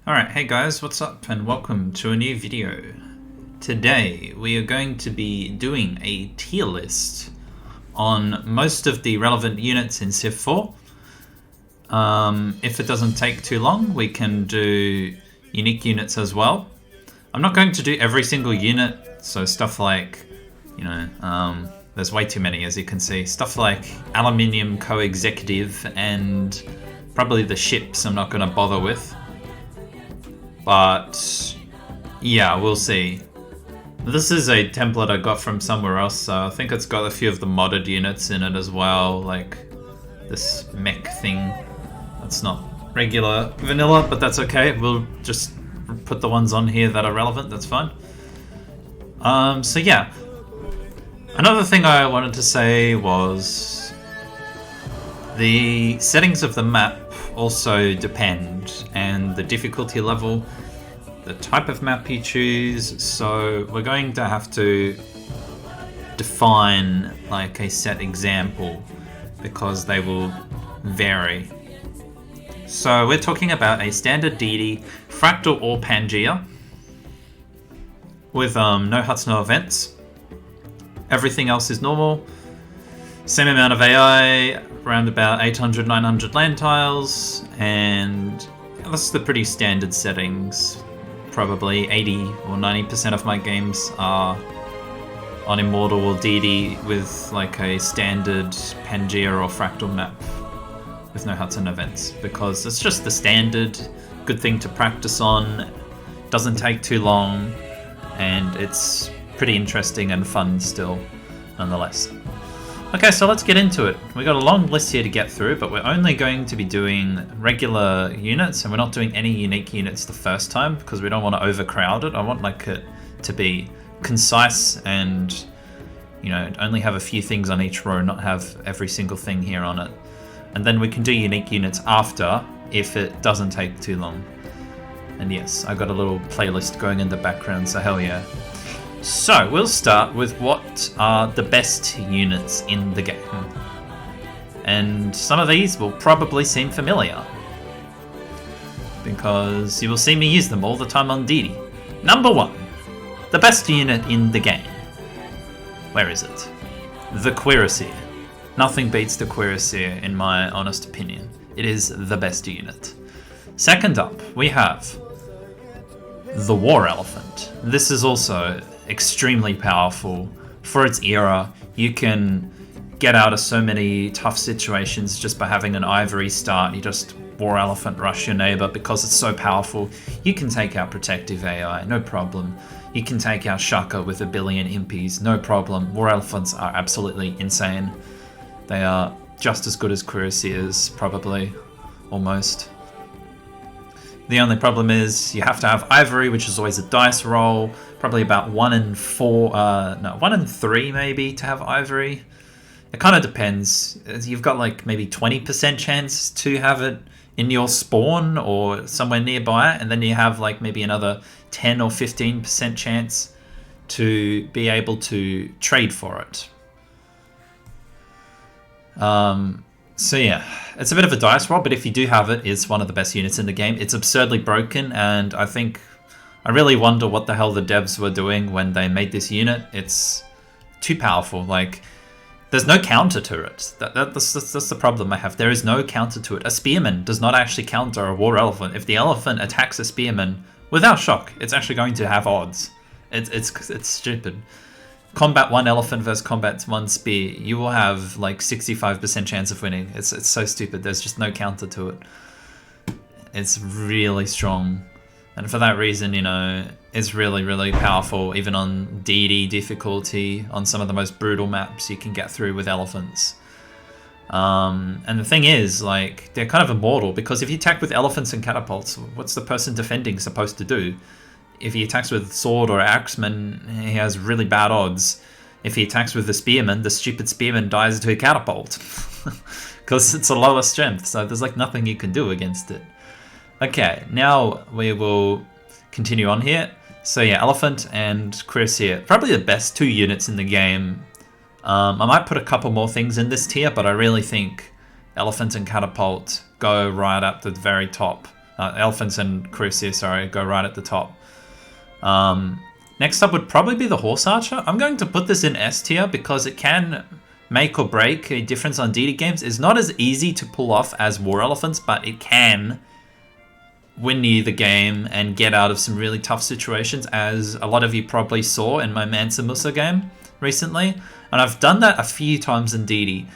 Alright, hey guys, what's up and welcome to a new video. Today we are going to be doing a tier list on most of the relevant units in Civ 4. If it doesn't take too long, we can do unique units as well. I'm not going to do every single unit, so stuff like, there's way too many as you can see. Stuff like Aluminium Co-Executive and probably the ships I'm not going to bother with. But yeah, we'll see. This is a template I got from somewhere else, so I think it's got a few of the modded units in it as well, like this mech thing. That's not regular vanilla, but that's okay. We'll just put the ones on here that are relevant, that's fine. So yeah. Another thing I wanted to say was the settings of the map also depend, and the difficulty level, the type of map you choose, so we're going to have to define like a set example because they will vary. So we're talking about a standard DD, Fractal or Pangea with no huts, no events. Everything else is normal. Same amount of AI, around about 800, 900 land tiles, and that's the pretty standard settings. Probably 80 or 90% of my games are on Immortal or DD with like a standard Pangea or Fractal map with no huts and events, because it's just the standard, good thing to practice on, doesn't take too long, and it's pretty interesting and fun still, nonetheless. Okay, so let's get into it. We've got a long list here to get through, but we're only going to be doing regular units, and we're not doing any unique units the first time because we don't want to overcrowd it. I want like it to be concise and, only have a few things on each row, not have every single thing here on it. And then we can do unique units after if it doesn't take too long. And yes, I've got a little playlist going in the background, so hell yeah. So, we'll start with what are the best units in the game. And some of these will probably seem familiar, because you will see me use them all the time on DD. Number 1, the best unit in the game. Where is it? The Cuirassier. Nothing beats the Cuirassier in my honest opinion. It is the best unit. Second up, we have the War Elephant. This is also extremely powerful for its era. You can get out of so many tough situations just by having an ivory start. You just War Elephant rush your neighbor because it's so powerful. You can take out protective AI, no problem. You can take out Shaka with a billion impies, no problem. War Elephants are absolutely insane. They are just as good as Cuirassiers, probably, almost. The only problem is you have to have ivory, which is always a dice roll. Probably about 1 in 1 in 3 maybe to have ivory. It kind of depends. You've got like maybe 20% chance to have it in your spawn or somewhere nearby, and then you have like maybe another 10 or 15% chance to be able to trade for it. So yeah, it's a bit of a dice roll, but if you do have it, it's one of the best units in the game. It's absurdly broken, and I really wonder what the hell the devs were doing when they made this unit. It's too powerful. Like, there's no counter to it. That's the problem I have. There is no counter to it. A spearman does not actually counter a war elephant. If the elephant attacks a spearman without shock, it's actually going to have odds. It's stupid. Combat 1 elephant versus combat 1 spear, you will have like 65% chance of winning. It's so stupid. There's just no counter to it. It's really strong. And for that reason, it's really, really powerful. Even on DD difficulty, on some of the most brutal maps you can get through with elephants. And the thing is, like, they're kind of immortal, because if you attack with elephants and catapults, what's the person defending supposed to do? If he attacks with sword or axeman, he has really bad odds. If he attacks with the spearman, the stupid spearman dies to a catapult. Because it's a lower strength, so there's like nothing you can do against it. Okay, now we will continue on here. So yeah, Elephant and Cuirassier, probably the best 2 units in the game. I might put a couple more things in this tier, but I really think Elephant and Catapult go right up to the very top Elephants and Cuirassiers, sorry, go right at the top. Next up would probably be the Horse Archer. I'm going to put this in S tier because it can make or break a difference on DD games. It's not as easy to pull off as War Elephants, but it can win you the game and get out of some really tough situations, as a lot of you probably saw in my Mansa Musa game recently. And I've done that a few times in DD.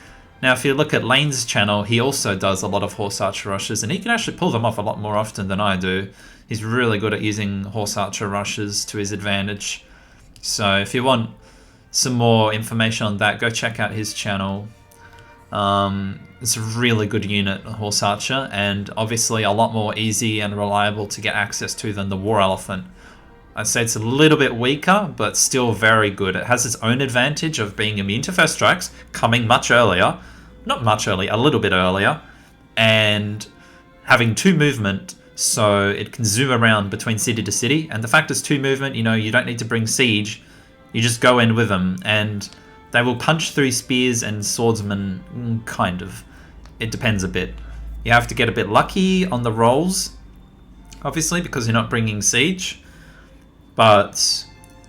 Now, if you look at Lane's channel, he also does a lot of Horse Archer rushes, and he can actually pull them off a lot more often than I do. He's really good at using Horse Archer rushes to his advantage. So if you want some more information on that, go check out his channel. It's a really good unit, Horse Archer, and obviously a lot more easy and reliable to get access to than the War Elephant. I'd say it's a little bit weaker, but still very good. It has its own advantage of being immune to first strikes, coming much earlier. Not much earlier, a little bit earlier. And having 2 movement, so it can zoom around between city to city. And the fact it's 2 movement, you know, you don't need to bring siege. You just go in with them, and they will punch through spears and swordsmen, kind of. It depends a bit. You have to get a bit lucky on the rolls, obviously, because you're not bringing siege. But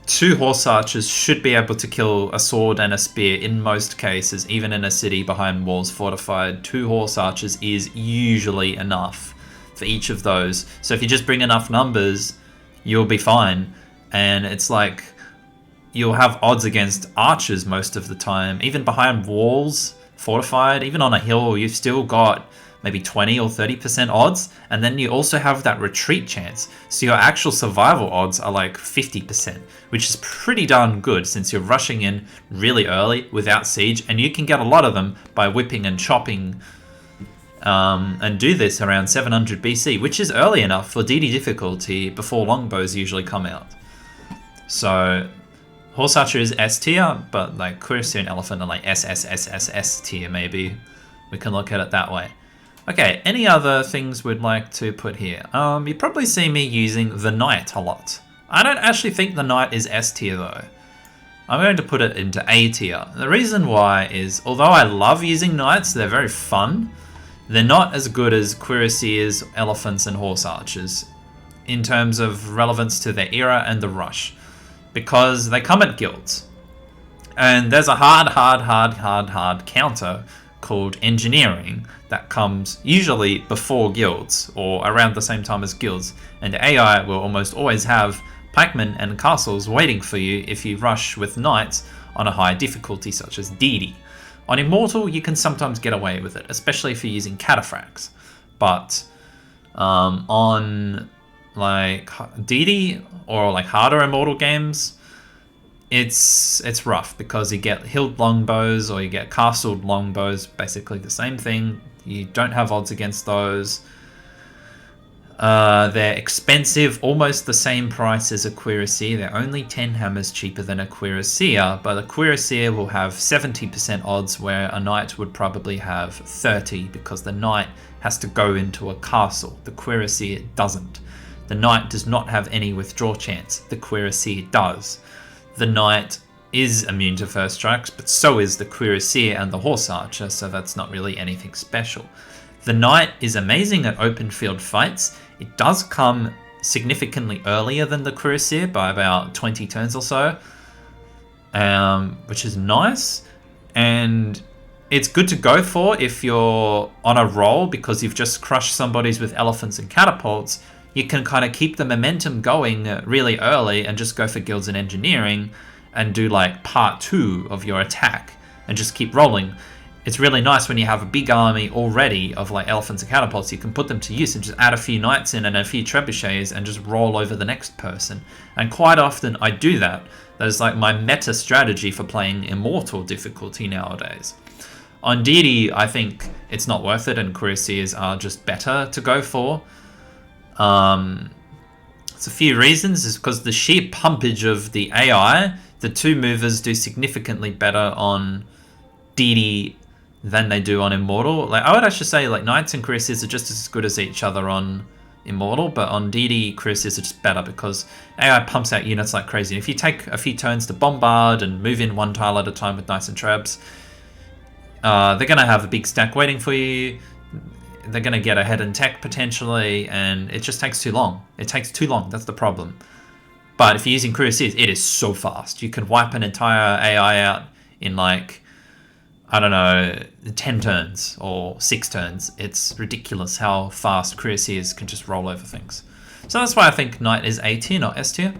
2 Horse Archers should be able to kill a sword and a spear in most cases, even in a city behind walls fortified. 2 Horse Archers is usually enough for each of those. So if you just bring enough numbers, you'll be fine. And it's like, you'll have odds against archers most of the time. Even behind walls, fortified, even on a hill, you've still got maybe 20 or 30% odds. And then you also have that retreat chance. So your actual survival odds are like 50%, which is pretty darn good since you're rushing in really early without siege. And you can get a lot of them by whipping and chopping, and do this around 700 BC, which is early enough for DD difficulty before longbows usually come out. So Horse Archer is S tier, but like Cuirassier and Elephant are like S tier maybe. We can look at it that way. Okay, any other things we'd like to put here? You probably see me using the Knight a lot. I don't actually think the Knight is S tier though. I'm going to put it into A tier. The reason why is, although I love using Knights, they're very fun, they're not as good as Cuirassiers, Elephants, and Horse Archers in terms of relevance to their era and the rush, because they come at guilds. And there's a hard counter called engineering that comes usually before guilds or around the same time as guilds, and AI will almost always have pikemen and castles waiting for you if you rush with knights on a high difficulty such as DD. On Immortal you can sometimes get away with it, especially if you're using cataphracts, but on like DD or like harder Immortal games, it's rough because you get hilled longbows or you get castled longbows, basically the same thing. You don't have odds against those. They're expensive, almost the same price as a Cuirassier. They're only 10 hammers cheaper than a Cuirassier, but a Cuirassier will have 70% odds where a Knight would probably have 30 because the Knight has to go into a castle. The Cuirassier doesn't. The Knight does not have any withdraw chance. The Cuirassier does. The Knight is immune to first strikes, but so is the Cuirassier and the Horse Archer, so that's not really anything special. The Knight is amazing at open field fights. It does come significantly earlier than the Cuirassier by about 20 turns or so, which is nice. And it's good to go for if you're on a roll because you've just crushed somebody's with elephants and catapults. You can kind of keep the momentum going really early and just go for guilds and engineering and do like part 2 of your attack and just keep rolling. It's really nice when you have a big army already of like elephants and catapults. You can put them to use and just add a few knights in and a few trebuchets and just roll over the next person. And quite often I do that. That is like my meta strategy for playing Immortal difficulty nowadays. On DD, I think it's not worth it, and Cuirassiers are just better to go for. It's a few reasons. Is because the sheer pumpage of the AI, the 2 movers do significantly better on DD than they do on Immortal. Like I would actually say like Knights and Cuirassiers are just as good as each other on Immortal, but on DD, Cuirassiers are just better because AI pumps out units like crazy. If you take a few turns to bombard and move in 1 tile at a time with Knights and Trebs, they're going to have a big stack waiting for you. they're going to get ahead in tech potentially, and it just takes too long. It takes too long, that's the problem. But if you're using Cuirassiers, it is so fast. You can wipe an entire AI out in like, I don't know, 10 turns or 6 turns. It's ridiculous how fast Cuirassiers can just roll over things. So that's why I think Knight is A tier, not S tier.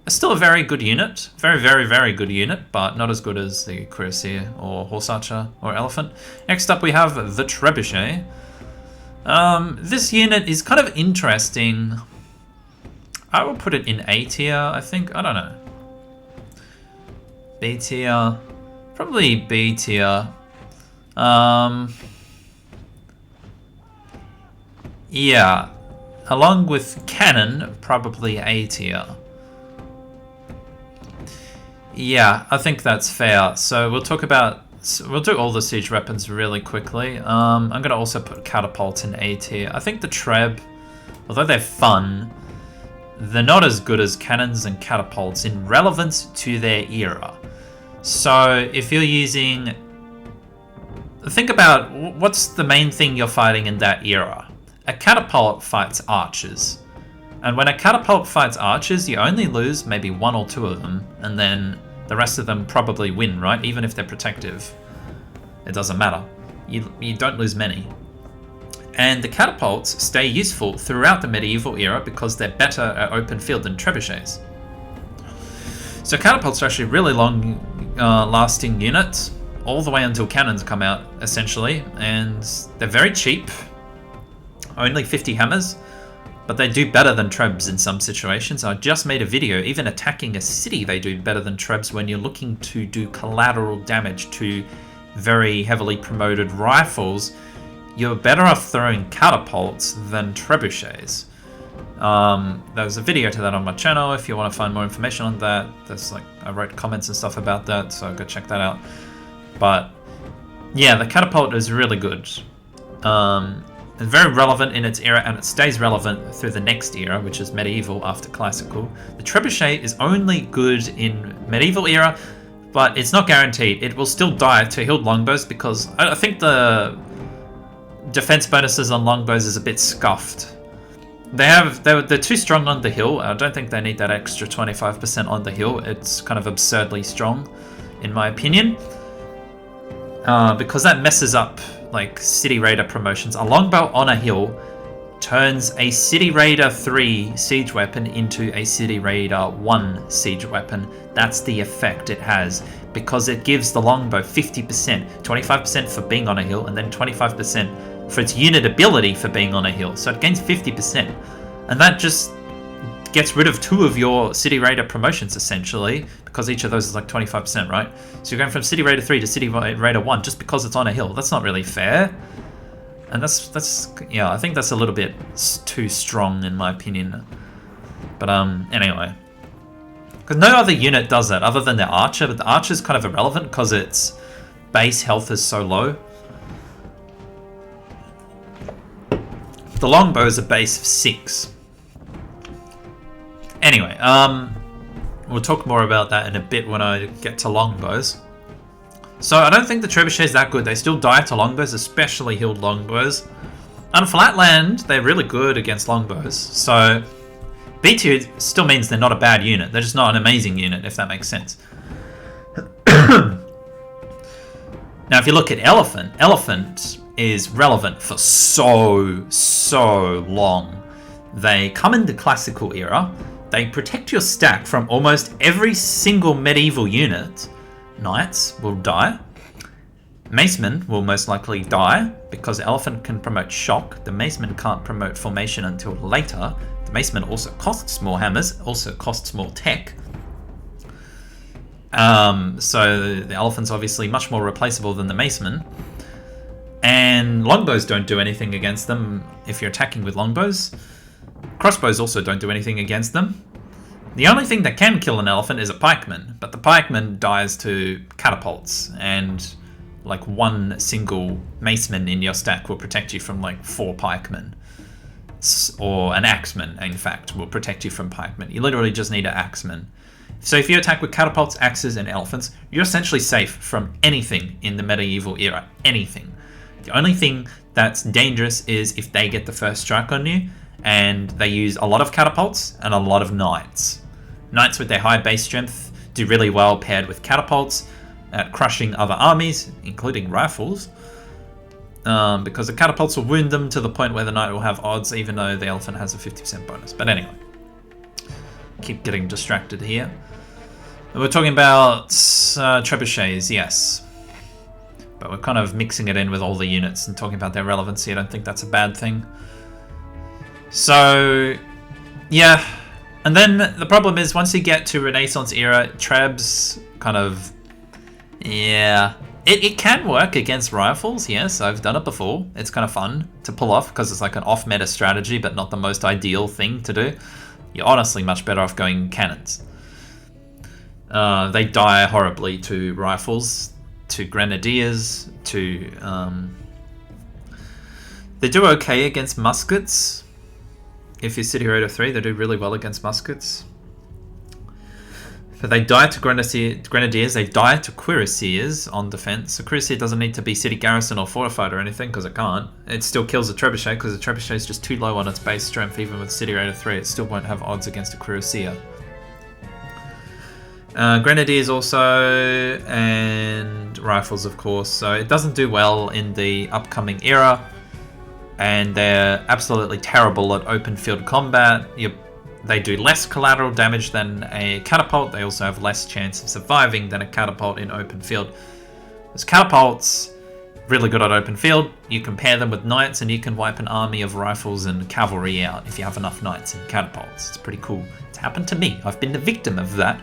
It's still a very good unit. Very, very, very good unit, but not as good as the Cuirassier or Horse Archer or Elephant. Next up we have the Trebuchet. This unit is kind of interesting. I will put it in A tier, I think. I don't know. B tier. Probably B tier. Yeah. Along with Cannon, probably A tier. Yeah, I think that's fair. So we'll talk about... We'll do all the siege weapons really quickly. I'm going to also put Catapult in A tier. I think the Treb, although they're fun, they're not as good as cannons and catapults in relevance to their era. So if you're using... Think about what's the main thing you're fighting in that era. A catapult fights archers. And when a catapult fights archers, you only lose maybe 1 or 2 of them, and then the rest of them probably win, right? Even if they're protective. It doesn't matter. You don't lose many. And the catapults stay useful throughout the medieval era because they're better at open field than trebuchets. So catapults are actually really long lasting units, all the way until cannons come out, essentially. And they're very cheap. Only 50 hammers. But they do better than trebs in some situations. I just made a video, even attacking a city they do better than trebs when you're looking to do collateral damage to very heavily promoted rifles. You're better off throwing catapults than trebuchets. There's a video to that on my channel if you want to find more information on that. There's like, I wrote comments and stuff about that, so go check that out. But yeah, the catapult is really good. It's very relevant in its era, and it stays relevant through the next era, which is medieval after classical. The trebuchet is only good in medieval era, but it's not guaranteed. It will still die to healed longbows because I think the defense bonuses on longbows is a bit scuffed. They're too strong on the hill. I don't think they need that extra 25% on the hill. It's kind of absurdly strong, in my opinion, because that messes up like City Raider promotions. A longbow on a hill turns a City Raider 3 siege weapon into a City Raider 1 siege weapon. That's the effect it has, because it gives the longbow 50%, 25% for being on a hill, and then 25% for its unit ability for being on a hill. So it gains 50%, and that just gets rid of 2 of your City Raider promotions, essentially, because each of those is like 25%, right? So you're going from City Raider 3 to City Raider 1 just because it's on a hill. That's not really fair. And that's yeah, I think that's a little bit too strong in my opinion. But anyway. Because no other unit does that other than the Archer, but the Archer is kind of irrelevant because its base health is so low. The longbow is a base of 6. Anyway, we'll talk more about that in a bit when I get to longbows. So I don't think the trebuchet is that good. They still die to longbows, especially healed longbows. On flatland, they're really good against longbows. So B tier still means they're not a bad unit. They're just not an amazing unit, if that makes sense. Now, if you look at Elephant, Elephant is relevant for so long. They come in the classical era. They protect your stack from almost every single medieval unit. Knights will die. Macemen will most likely die because the Elephant can promote shock. The Macemen can't promote formation until later. The Macemen also costs more hammers, also costs more tech. So the Elephant's obviously much more replaceable than the Macemen. And longbows don't do anything against them if you're attacking with longbows. Crossbows also don't do anything against them. The only thing that can kill an elephant is a pikeman, but the pikeman dies to catapults, and like 1 single maceman in your stack will protect you from like 4 pikemen. Or an axeman, in fact, will protect you from pikemen. You literally just need an axeman. So if you attack with catapults, axes, and elephants, you're essentially safe from anything in the medieval era. Anything. The only thing that's dangerous is if they get the first strike on you, and they use a lot of catapults and a lot of knights. Knights with their high base strength do really well paired with catapults at crushing other armies, including rifles, because the catapults will wound them to the point where the knight will have odds, even though the elephant has a 50% bonus. But anyway, keep getting distracted here. We're talking about trebuchets, yes. But we're kind of mixing it in with all the units and talking about their relevancy. I don't think that's a bad thing. So, yeah. And then the problem is, once you get to Renaissance era, Trebs kind of... Yeah. It can work against rifles, yes. I've done it before. It's kind of fun to pull off because it's like an off-meta strategy, but not the most ideal thing to do. You're honestly much better off going cannons. They die horribly to rifles, to grenadiers, to... They do okay against muskets. If you're City Hero 3, they do really well against muskets. But they die to grenadiers, they die to cuirassiers on defense. So cuirassier doesn't need to be city garrison or fortified or anything, because it can't. It still kills a trebuchet, because the trebuchet is just too low on its base strength. Even with City Hero 3, it still won't have odds against a cuirassier. Grenadiers also, and rifles of course. So it doesn't do well in the upcoming era, and they're absolutely terrible at open field combat. They do less collateral damage than a catapult. They also have less chance of surviving than a catapult in open field. As catapults, really good at open field. You can pair them with knights and you can wipe an army of rifles and cavalry out if you have enough knights and catapults. It's pretty cool. It's happened to me. I've been the victim of that.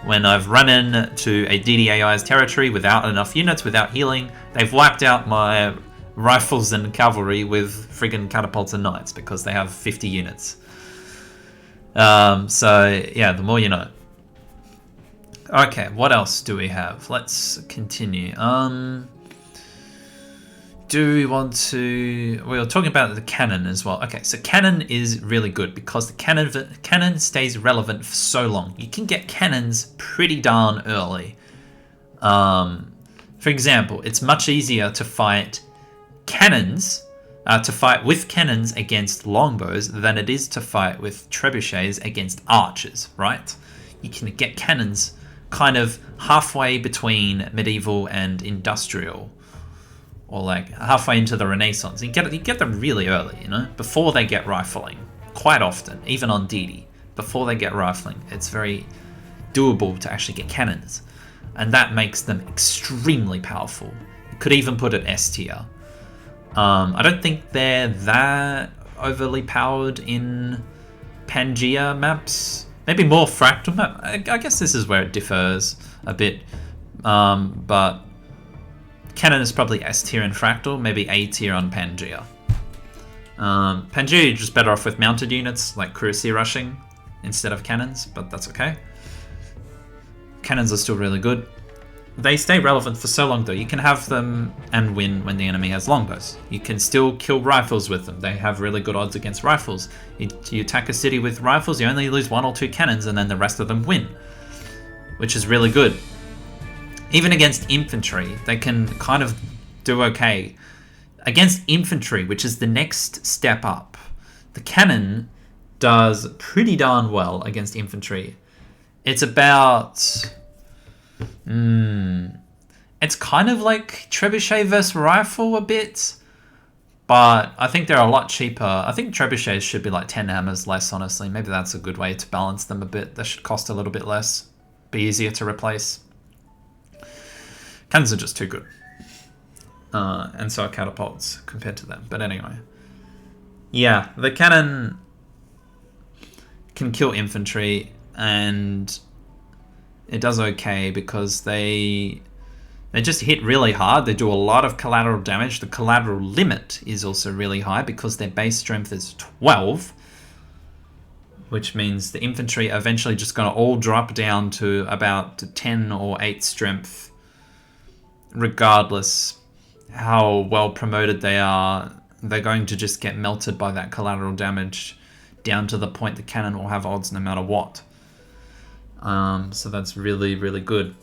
When I've run into a DDAI's territory without enough units, without healing, they've wiped out my rifles and cavalry with friggin' catapults and knights because they have 50 units. So, yeah, the more you know. Okay, what else do we have? Let's continue. Do we want to... We were talking about the cannon as well. Okay, so cannon is really good because the cannon stays relevant for so long. You can get cannons pretty darn early. For example, it's much easier to fight cannons, with cannons against longbows than it is to fight with trebuchets against archers, right? You can get cannons kind of halfway between medieval and industrial, or like halfway into the Renaissance. You get them really early, you know, before they get rifling. Quite often, even on DD, before they get rifling, it's very doable to actually get cannons, and that makes them extremely powerful. You could even put it S tier. I don't think they're that overly powered in Pangea maps. Maybe more fractal map. I guess this is where it differs a bit. But cannon is probably S tier in fractal, maybe A tier on Pangea. Pangea, you're just better off with mounted units like cuirassier rushing instead of cannons, but that's okay. Cannons are still really good. They stay relevant for so long though. You can have them and win when the enemy has longbows. You can still kill rifles with them. They have really good odds against rifles. You attack a city with rifles, you only lose 1 or 2 cannons and then the rest of them win, which is really good. Even against infantry, they can kind of do okay. Against infantry, which is the next step up, the cannon does pretty darn well against infantry. It's about... It's kind of like trebuchet versus rifle a bit, but I think they're a lot cheaper. I think trebuchets should be like 10 hammers less, honestly. Maybe that's a good way to balance them a bit. They should cost a little bit less, be easier to replace. Cannons are just too good. And so are catapults compared to them. But anyway. Yeah, the cannon can kill infantry, and it does okay because they just hit really hard. They do a lot of collateral damage. The collateral limit is also really high because their base strength is 12, which means the infantry are eventually just going to all drop down to about 10 or 8 strength, regardless how well promoted they are. They're going to just get melted by that collateral damage down to the point the cannon will have odds no matter what. So that's really, really good.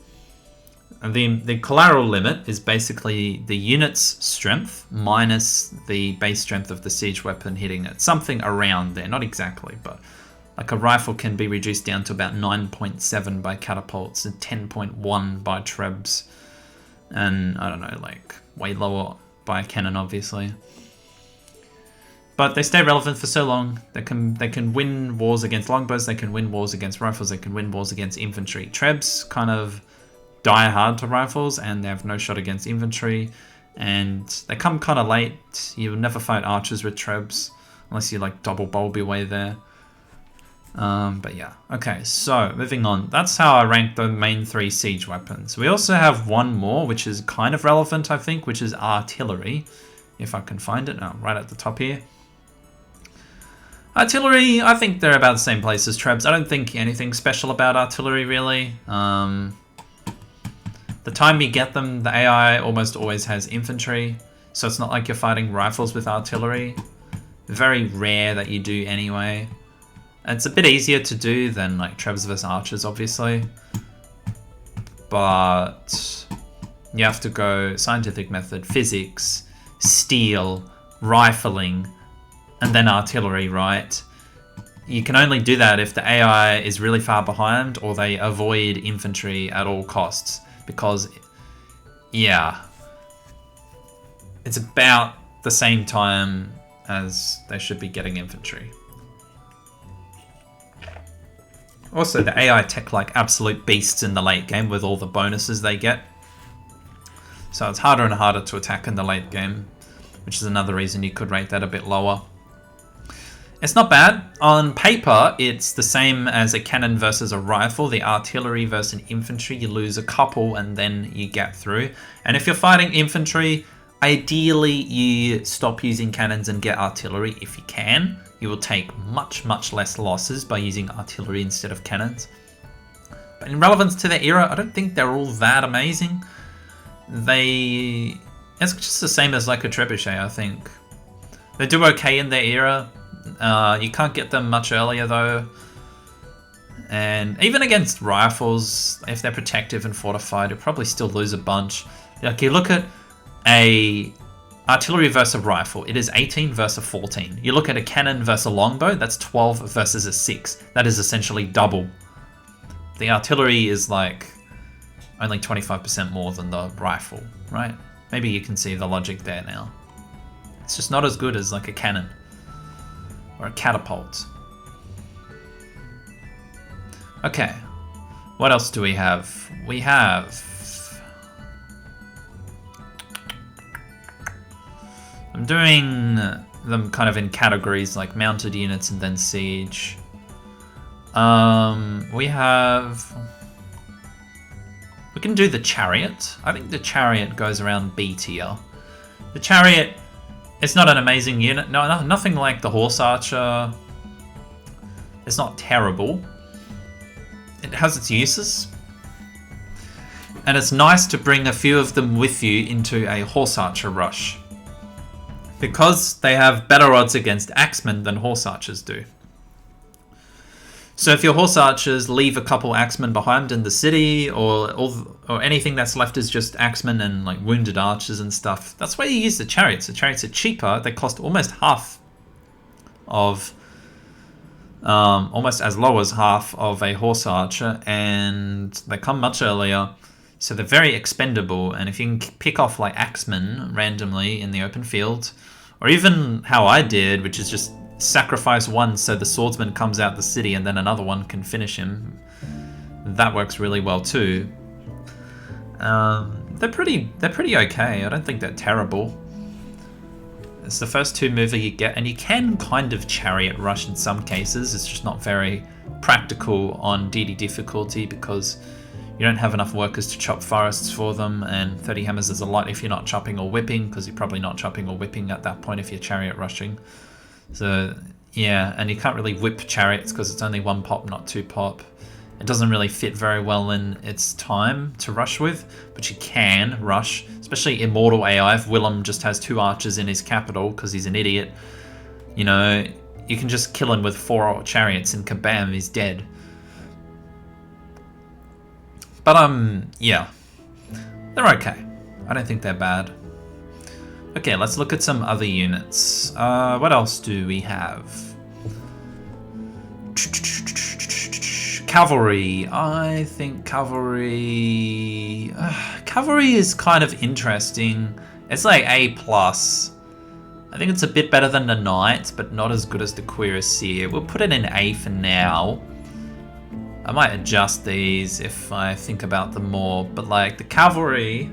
And the collateral limit is basically the unit's strength minus the base strength of the siege weapon hitting it. Something around there, not exactly, but like a rifle can be reduced down to about 9.7 by catapults and 10.1 by trebs. And I don't know, like way lower by a cannon, obviously. But they stay relevant for so long. They can win wars against longbows, they can win wars against rifles, they can win wars against infantry. Trebs kind of die hard to rifles and they have no shot against infantry. And they come kind of late. You'll never fight archers with trebs unless you like double bulb your way there. But yeah, okay, so moving on. That's how I rank the main 3 siege weapons. We also have one more, which is kind of relevant, I think, which is artillery. If I can find it, right at the top here. Artillery, I think they're about the same place as trebs. I don't think anything special about artillery, really. The time you get them, the AI almost always has infantry, so it's not like you're fighting rifles with artillery. Very rare that you do anyway. It's a bit easier to do than like trebs versus archers, obviously. But you have to go scientific method, physics, steel, rifling, and then artillery, right? You can only do that if the AI is really far behind or they avoid infantry at all costs. Because, yeah, it's about the same time as they should be getting infantry. Also, the AI tech like absolute beasts in the late game with all the bonuses they get. So it's harder and harder to attack in the late game, which is another reason you could rate that a bit lower. It's not bad. On paper, it's the same as a cannon versus a rifle. The artillery versus an infantry, you lose a couple and then you get through. And if you're fighting infantry, ideally you stop using cannons and get artillery if you can. You will take much, much less losses by using artillery instead of cannons. But in relevance to their era, I don't think they're all that amazing. It's just the same as like a trebuchet, I think. They do okay in their era. You can't get them much earlier though. And even against rifles, if they're protective and fortified, you'll probably still lose a bunch. Like you look at a artillery versus a rifle, it is 18 versus 14. You look at a cannon versus a longbow, that's 12 versus a 6. That is essentially double. The artillery is like only 25% more than the rifle, right? Maybe you can see the logic there now. It's just not as good as like a cannon or a catapult. Okay, what else do we have? We have... I'm doing them kind of in categories like mounted units and then siege. We can do the chariot. I think the chariot goes around B tier. The chariot, it's not an amazing unit. No, nothing like the horse archer. It's not terrible. It has its uses. And it's nice to bring a few of them with you into a horse archer rush, because they have better odds against axemen than horse archers do. So if your horse archers leave a couple axemen behind in the city, or anything that's left is just axemen and like wounded archers and stuff, that's why you use the chariots. The chariots are cheaper. They cost almost half of, almost as low as half of a horse archer, and they come much earlier. So they're very expendable. And if you can pick off like axemen randomly in the open field, or even how I did, which is just sacrifice one so the swordsman comes out the city and then another one can finish him. That works really well too. They're pretty okay. I don't think they're terrible. It's the first 2 mover you get, and you can kind of chariot rush in some cases. It's just not very practical on DD difficulty because you don't have enough workers to chop forests for them, and 30 hammers is a lot if you're not chopping or whipping, because you're probably not chopping or whipping at that point if you're chariot rushing. So yeah, and you can't really whip chariots because it's only 1 pop, not 2 pop. It doesn't really fit very well in its time to rush with, but you can rush, especially Immortal AI. If Willem just has 2 archers in his capital because he's an idiot, you know, you can just kill him with 4 chariots and kabam, he's dead. But yeah, They're okay. I don't think they're bad. Okay, let's look at some other units. What else do we have? Cavalry. I think cavalry... cavalry is kind of interesting. It's like A+. I think it's a bit better than the Knights, but not as good as the Cuirassier. We'll put it in A for now. I might adjust these if I think about them more, but like the cavalry,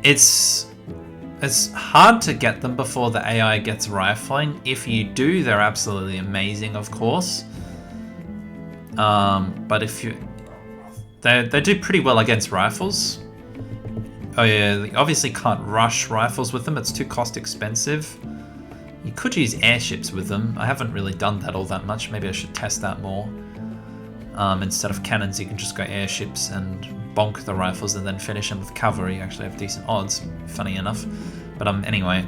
it's hard to get them before the AI gets rifling. If you do, they're absolutely amazing, of course. But if you, they do pretty well against rifles. Oh yeah, you obviously can't rush rifles with them, it's too cost expensive. You could use airships with them. I haven't really done that all that much, maybe I should test that more. Instead of cannons, you can just go airships and bonk the rifles and then finish them with cavalry. You actually have decent odds, funny enough. But anyway,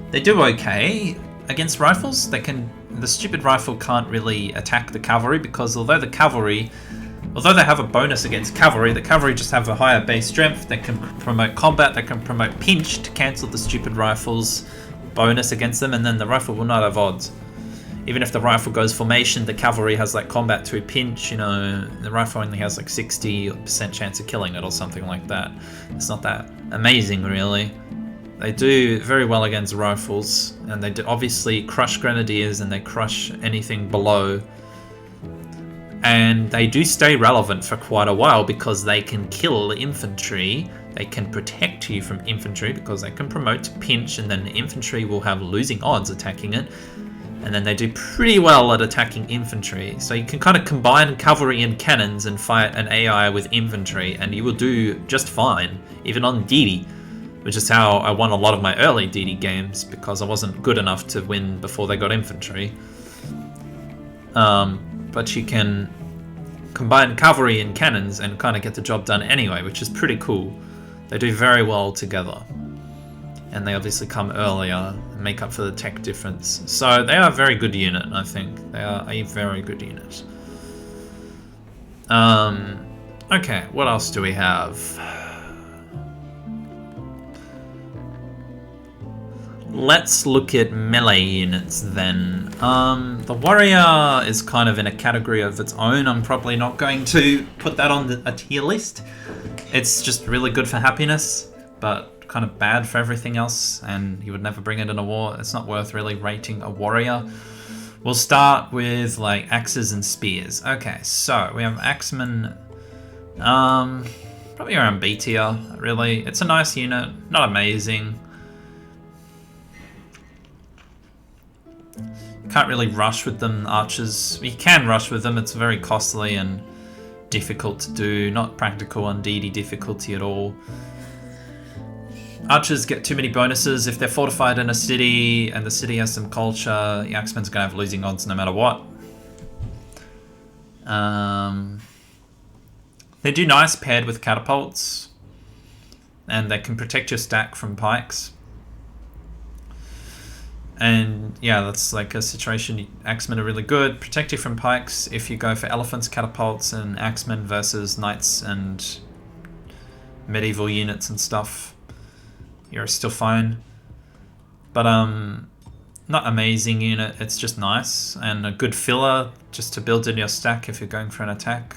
they do okay against rifles. They can. The stupid rifle can't really attack the cavalry because although they have a bonus against cavalry, the cavalry just have a higher base strength. They can promote combat, they can promote pinch to cancel the stupid rifle's bonus against them, and then the rifle will not have odds. Even if the rifle goes formation, the cavalry has like combat to pinch, you know, the rifle only has like 60% chance of killing it or something like that. It's not that amazing, really. They do very well against rifles, and they do obviously crush grenadiers and they crush anything below. And they do stay relevant for quite a while because they can kill infantry. They can protect you from infantry because they can promote to pinch, and then the infantry will have losing odds attacking it. And then they do pretty well at attacking infantry. So you can kind of combine cavalry and cannons and fight an AI with infantry, and you will do just fine, even on DD, which is how I won a lot of my early DD games because I wasn't good enough to win before they got infantry. But you can combine cavalry and cannons and kind of get the job done anyway, which is pretty cool. They do very well together. And they obviously come earlier and make up for the tech difference. So they are a very good unit, I think. They are a very good unit. Okay, what else do we have? Let's look at melee units then. The warrior is kind of in a category of its own. I'm probably not going to put that on a tier list. It's just really good for happiness, but kind of bad for everything else, and you would never bring it in a war. It's not worth really rating a warrior. We'll start with like axes and spears. Okay, so we have axemen. Probably around B tier, really. It's a nice unit, not amazing. Can't really rush with them, archers. You can rush with them, it's very costly and difficult to do. Not practical on DD difficulty at all. Archers get too many bonuses. If they're fortified in a city and the city has some culture, the axemen's gonna have losing odds no matter what. They do nice paired with catapults, and they can protect your stack from pikes. And yeah, that's like a situation. Axemen are really good. Protect you from pikes if you go for elephants, catapults, and axemen versus knights and medieval units and stuff. You're still fine. But not amazing unit. It's just nice and a good filler just to build in your stack if you're going for an attack.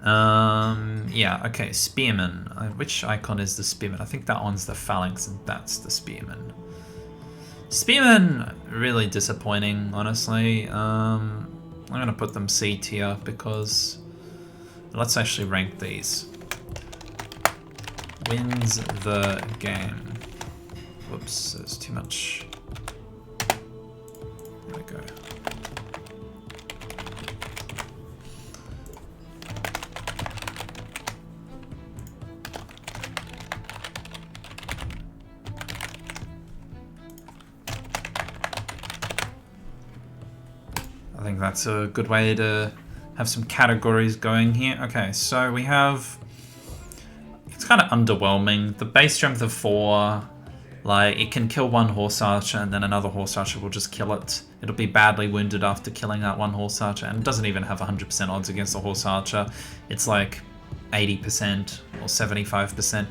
Yeah, okay, spearman. Which icon is the spearman? I think that one's the phalanx and that's the spearman. Spearmen, really disappointing, honestly. I'm going to put them C tier because... Let's actually rank these. Wins the game. Whoops, there's too much. There we go. I think that's a good way to have some categories going here. Okay, so we have... It's kind of underwhelming. The base strength of 4, Like, it can kill one horse archer and then another horse archer will just kill it. It'll be badly wounded after killing that one horse archer, and it doesn't even have 100% odds against a horse archer. It's like 80% or 75%.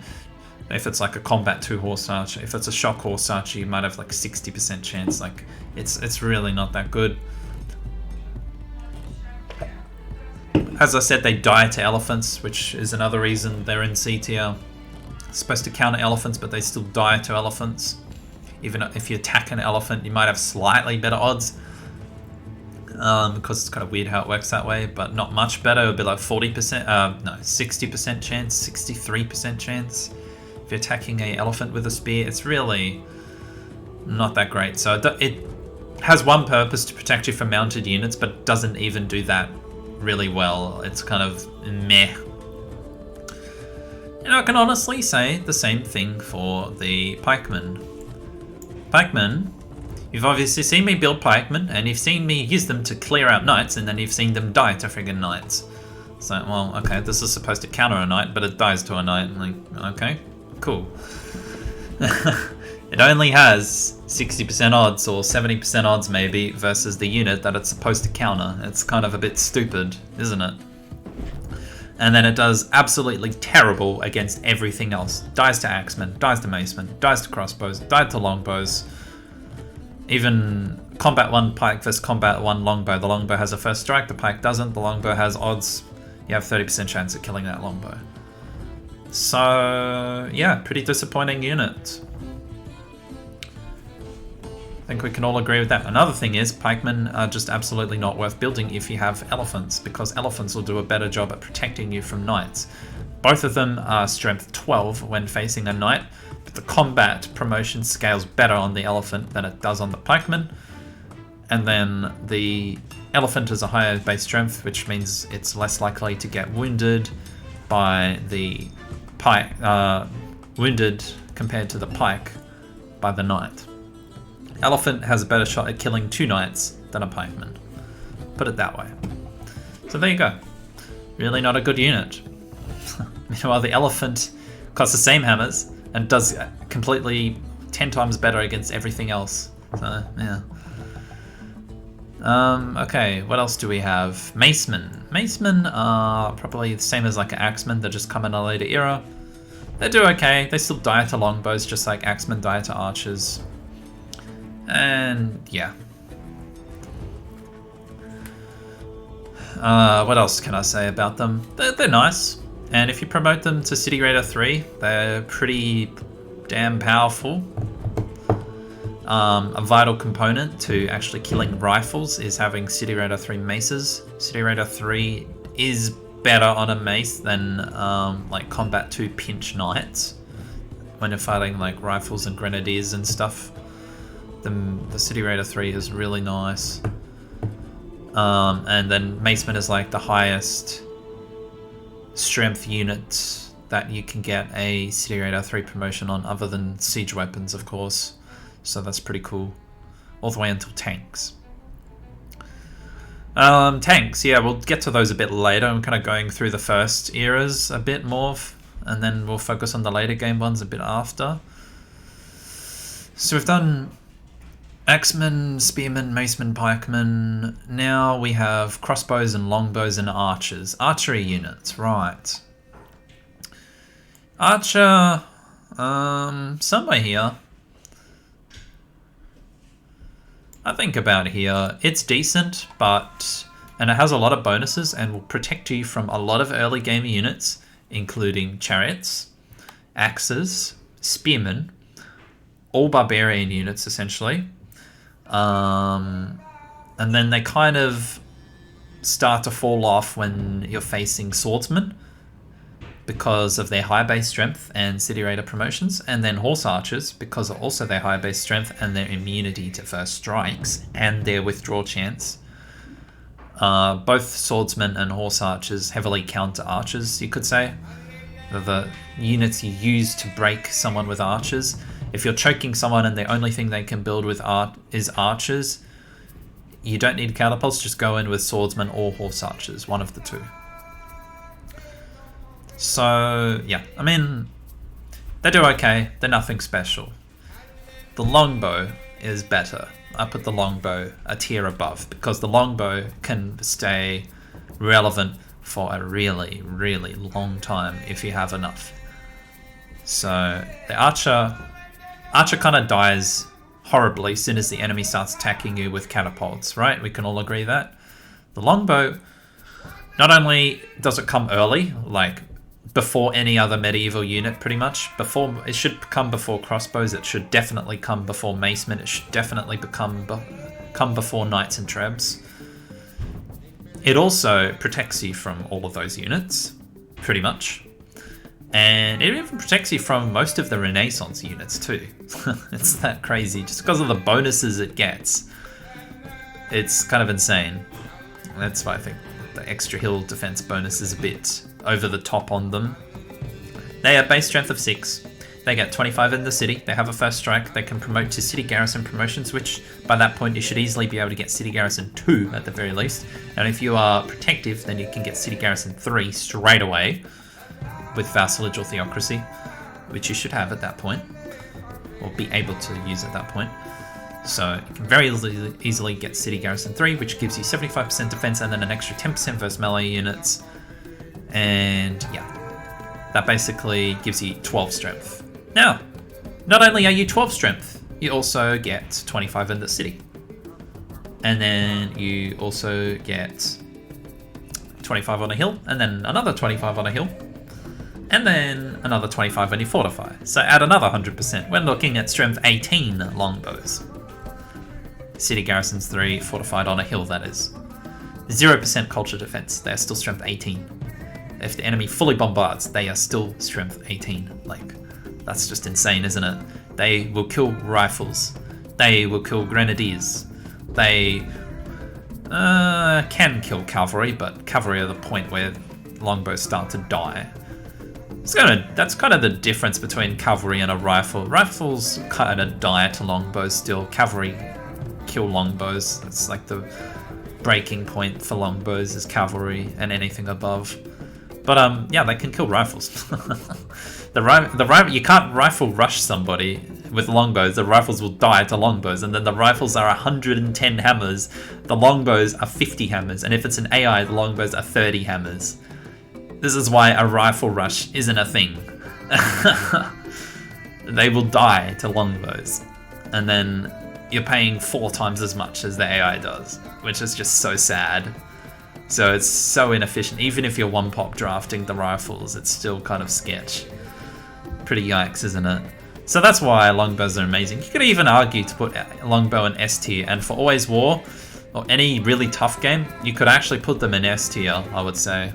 If it's like a combat 2 horse archer, if it's a shock horse archer, you might have like 60% chance. Like, it's really not that good. As I said, they die to elephants, which is another reason they're in C tier. Supposed to counter elephants, but they still die to elephants. Even if you attack an elephant, you might have slightly better odds, because it's kind of weird how it works that way, but not much better. It would be like 40%, no, 60% chance, 63% chance. If you're attacking an elephant with a spear, it's really not that great. So it has one purpose, to protect you from mounted units, but doesn't even do that really well. It's kind of meh. And I can honestly say the same thing for the pikemen. Pikemen, you've obviously seen me build pikemen, and you've seen me use them to clear out knights, and then you've seen them die to friggin' knights. So, well, okay, this is supposed to counter a knight, but it dies to a knight. Like, okay, cool. It only has 60% odds, or 70% odds maybe, versus the unit that it's supposed to counter. It's kind of a bit stupid, isn't it? And then it does absolutely terrible against everything else. Dies to axemen, dies to macemen, dies to crossbows, died to longbows. Even combat 1 pike versus combat 1 longbow. The longbow has a first strike, the pike doesn't. The longbow has odds. You have 30% chance of killing that longbow. So, yeah, pretty disappointing unit. I think we can all agree with that. Another thing is, pikemen are just absolutely not worth building if you have elephants, because elephants will do a better job at protecting you from knights. Both of them are strength 12 when facing a knight, but the combat promotion scales better on the elephant than it does on the pikeman. And then the elephant is a higher base strength, which means it's less likely to get wounded by the pike, wounded compared to the pike by the knight. Elephant has a better shot at killing 2 knights than a pikeman. Put it that way. So there you go. Really not a good unit. Meanwhile, the elephant costs the same hammers and does completely 10 times better against everything else. So, yeah. Okay, what else do we have? Macemen. Macemen are probably the same as like an axeman. They just come in a later era. They do okay. They still die to longbows, just like axemen die to archers. And yeah. What else can I say about them? They're nice. And if you promote them to City Raider 3, they're pretty damn powerful. A vital component to actually killing rifles is having City Raider 3 maces. City Raider 3 is better on a mace than like Combat 2 pinch knights when you're fighting like rifles and grenadiers and stuff. The City Raider 3 is really nice. And then Maceman is like the highest strength unit that you can get a City Raider 3 promotion on, other than siege weapons, of course. So that's pretty cool. All the way until tanks. Tanks, yeah, we'll get to those a bit later. I'm kind of going through the first eras a bit more, and then we'll focus on the later game ones a bit after. So we've done axemen, spearmen, macemen, pikemen. Now we have crossbows and longbows and archers. Archery units, right. Archer, somewhere here. I think about here. It's decent, and it has a lot of bonuses and will protect you from a lot of early game units, including chariots, axes, spearmen, all barbarian units essentially. And then they kind of start to fall off when you're facing swordsmen because of their high base strength and City Raider promotions, and then horse archers because of also their high base strength and their immunity to first strikes and their withdrawal chance. Both swordsmen and horse archers heavily counter archers, you could say. They're the units you use to break someone with archers. If you're choking someone and the only thing they can build with is archers, you don't need catapults, just go in with swordsmen or horse archers, one of the two. So, yeah, I mean, they do okay. They're nothing special. the longbow is better. I put the longbow a tier above because the longbow can stay relevant for a really, really long time if you have enough. So the archer kind of dies horribly as soon as the enemy starts attacking you with catapults, right? We can all agree that. The longbow, not only does it come early, like before any other medieval unit pretty much, it should come before crossbows, it should definitely come before macemen, it should definitely come before knights and trebs. It also protects you from all of those units, pretty much. And it even protects you from most of the Renaissance units too. It's that crazy, just because of the bonuses it gets. It's kind of insane. That's why I think the extra hill defense bonus is a bit over the top on them. They have base strength of 6. They get 25 in the city. They have a first strike. They can promote to city garrison promotions, which by that point you should easily be able to get city garrison 2 at the very least. And if you are protective, then you can get city garrison 3 straight away with vassalage or theocracy, which you should have at that point, or be able to use at that point. So you can very easily get city garrison 3, which gives you 75% defense and then an extra 10% versus melee units. And yeah, that basically gives you 12 strength. Now, not only are you 12 strength, you also get 25 in the city. And then you also get 25 on a hill, and then another 25 on a hill, and then another 25 when you fortify. So add another 100%. We're looking at strength 18 longbows. City garrisons 3, fortified on a hill, that is. 0% culture defense, they're still strength 18. If the enemy fully bombards, they are still strength 18. Like, that's just insane, isn't it? They will kill rifles. They will kill grenadiers. They can kill cavalry, but cavalry are the point where longbows start to die. That's kind of the difference between cavalry and a rifle. Rifles kind of die to longbows still. Cavalry kill longbows. It's like the breaking point for longbows is cavalry and anything above. But yeah, they can kill rifles. You can't rifle rush somebody with longbows. The rifles will die to longbows, and then the rifles are 110 hammers. The longbows are 50 hammers, and if it's an AI, the longbows are 30 hammers. This is why a rifle rush isn't a thing. They will die to longbows, and then you're paying 4 times as much as the AI does, which is just so sad. So it's so inefficient. Even if you're one-pop drafting the rifles, it's still kind of sketch. Pretty yikes, isn't it? So that's why longbows are amazing. You could even argue to put longbow in S tier, and for Always War, or any really tough game, you could actually put them in S tier, I would say.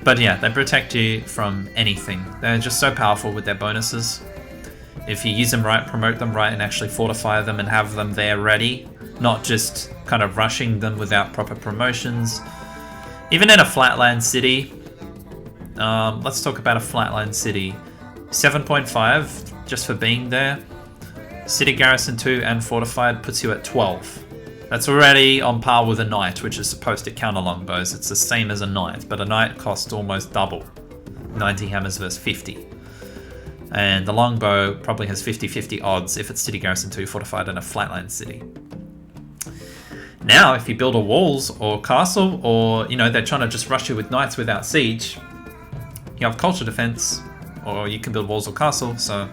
But yeah, they protect you from anything. They're just so powerful with their bonuses. If you use them right, promote them right, and actually fortify them and have them there ready, not just kind of rushing them without proper promotions. Even in a flatland city, let's talk about a flatland city. 7.5 just for being there. City garrison 2 and fortified puts you at 12. That's already on par with a knight, which is supposed to counter longbows. It's the same as a knight, but a knight costs almost double. 90 hammers versus 50. And the longbow probably has 50-50 odds if it's city garrison 2 fortified in a flatland city. Now, if you build a walls or castle, or they're trying to just rush you with knights without siege, you have culture defense, or you can build walls or castle. So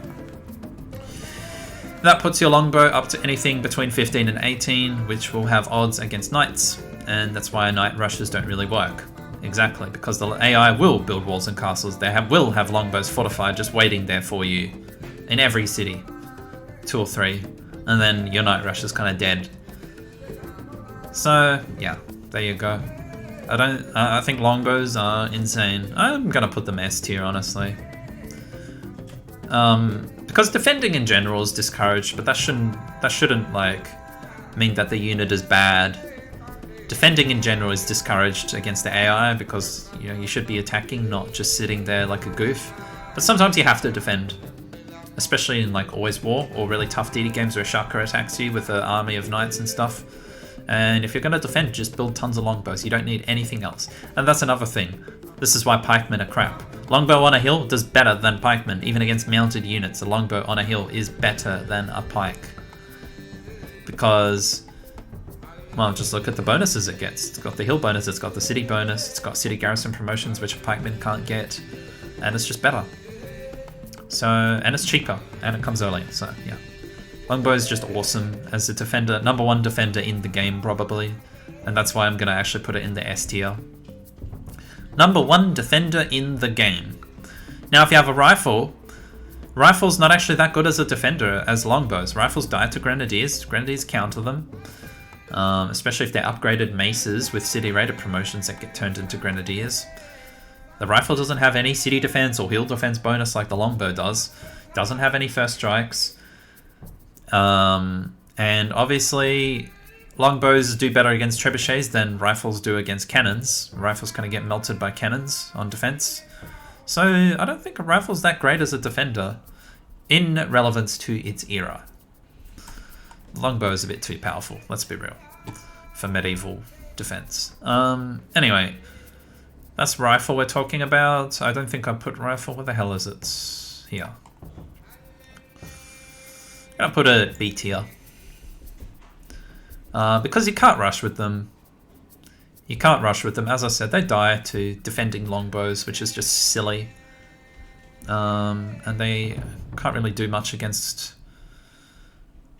that puts your longbow up to anything between 15 and 18, which will have odds against knights, and that's why knight rushes don't really work. Exactly, because the AI will build walls and castles. They will have longbows fortified just waiting there for you in every city, 2 or 3, and then your knight rush is kind of dead. So yeah, there you go. I think longbows are insane. I'm gonna put them S tier, honestly. Because defending in general is discouraged, but that shouldn't like mean that the unit is bad. Defending in general is discouraged against the AI because you should be attacking, not just sitting there like a goof. But sometimes you have to defend, especially in like Always War or really tough DD games where Shaka attacks you with an army of knights and stuff. And if you're going to defend, just build tons of longbows. You don't need anything else. And that's another thing. This is why pikemen are crap. Longbow on a hill does better than pikemen. Even against mounted units, a longbow on a hill is better than a pike. Because, well, just look at the bonuses it gets. It's got the hill bonus, it's got the city bonus, it's got city garrison promotions, which a pikeman can't get. And it's just better. So, and it's cheaper, and it comes early, so yeah. Longbow is just awesome as a defender, #1 defender in the game probably. And that's why I'm going to actually put it in the S tier. #1 defender in the game. Now if you have a rifle, rifle's not actually that good as a defender as longbows. Rifles die to grenadiers, grenadiers counter them. Especially if they're upgraded maces with city rated promotions that get turned into grenadiers. The rifle doesn't have any city defense or hill defense bonus like the longbow does. Doesn't have any first strikes. And obviously longbows do better against trebuchets than rifles do against cannons. Rifles kind of get melted by cannons on defense. So I don't think a rifle's that great as a defender in relevance to its era. Longbow is a bit too powerful, let's be real, for medieval defense. Anyway, that's rifle we're talking about. I don't think I put rifle. Where the hell is it? Here. I'm gonna put it at B tier. Because you can't rush with them. You can't rush with them. As I said, they die to defending longbows, which is just silly. And they can't really do much against...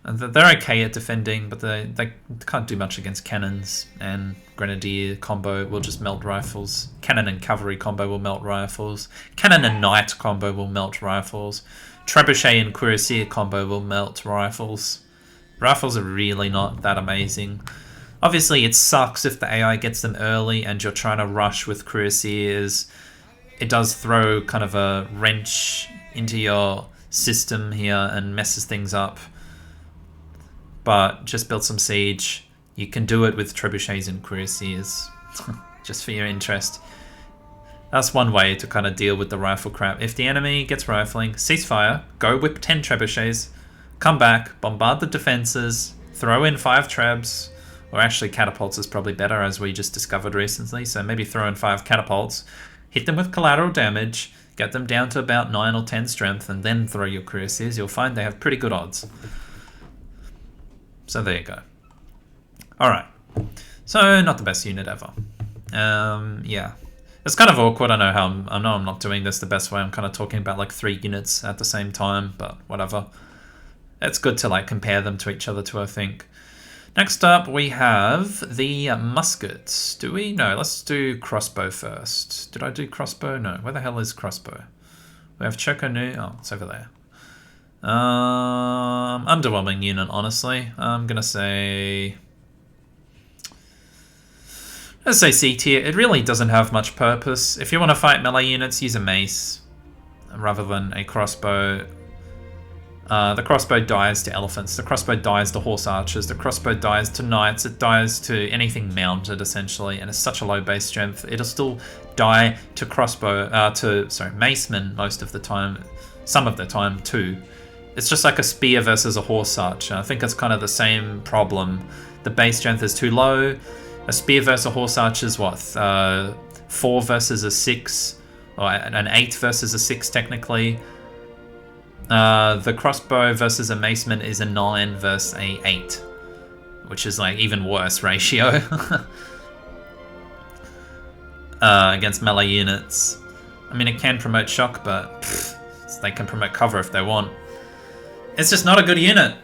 And they're okay at defending, but they can't do much against cannons, and grenadier combo will just melt rifles. Cannon and cavalry combo will melt rifles. Cannon and knight combo will melt rifles. Trebuchet and cuirassier combo will melt rifles. Rifles are really not that amazing. Obviously, it sucks if the AI gets them early and you're trying to rush with cuirassiers. It does throw kind of a wrench into your system here and messes things up. But just build some siege. You can do it with trebuchets and cuirassiers, just for your interest. That's one way to kind of deal with the rifle crap. If the enemy gets rifling, ceasefire, go whip 10 trebuchets, come back, bombard the defenses, throw in 5 trebs, or actually catapults is probably better, as we just discovered recently, so maybe throw in 5 catapults, hit them with collateral damage, get them down to about 9 or 10 strength, and then throw your cuirassiers. You'll find they have pretty good odds. So there you go. Alright. So, not the best unit ever. Yeah. It's kind of awkward. I know I'm not doing this the best way. I'm kind of talking about like 3 units at the same time, but whatever. It's good to like compare them to each other too, I think. Next up, we have the muskets. Do we? No, let's do crossbow first. Did I do crossbow? No. Where the hell is crossbow? We have Chokonu. Oh, it's over there. Underwhelming unit, honestly. I'm gonna say... Let's say C tier. It really doesn't have much purpose. If you want to fight melee units, use a mace rather than a crossbow. The crossbow dies to elephants. The crossbow dies to horse archers. The crossbow dies to knights. It dies to anything mounted, essentially, and it's such a low base strength. It'll still die to macemen most of the time, some of the time too. It's just like a spear versus a horse archer. I think it's kind of the same problem. The base strength is too low. A spear versus a horse archer is what? 4 versus a 6, or an 8 versus a 6 technically. The crossbow versus a maceman is a 9 versus a 8, which is like even worse ratio against melee units. I mean, it can promote shock, but they can promote cover if they want. It's just not a good unit.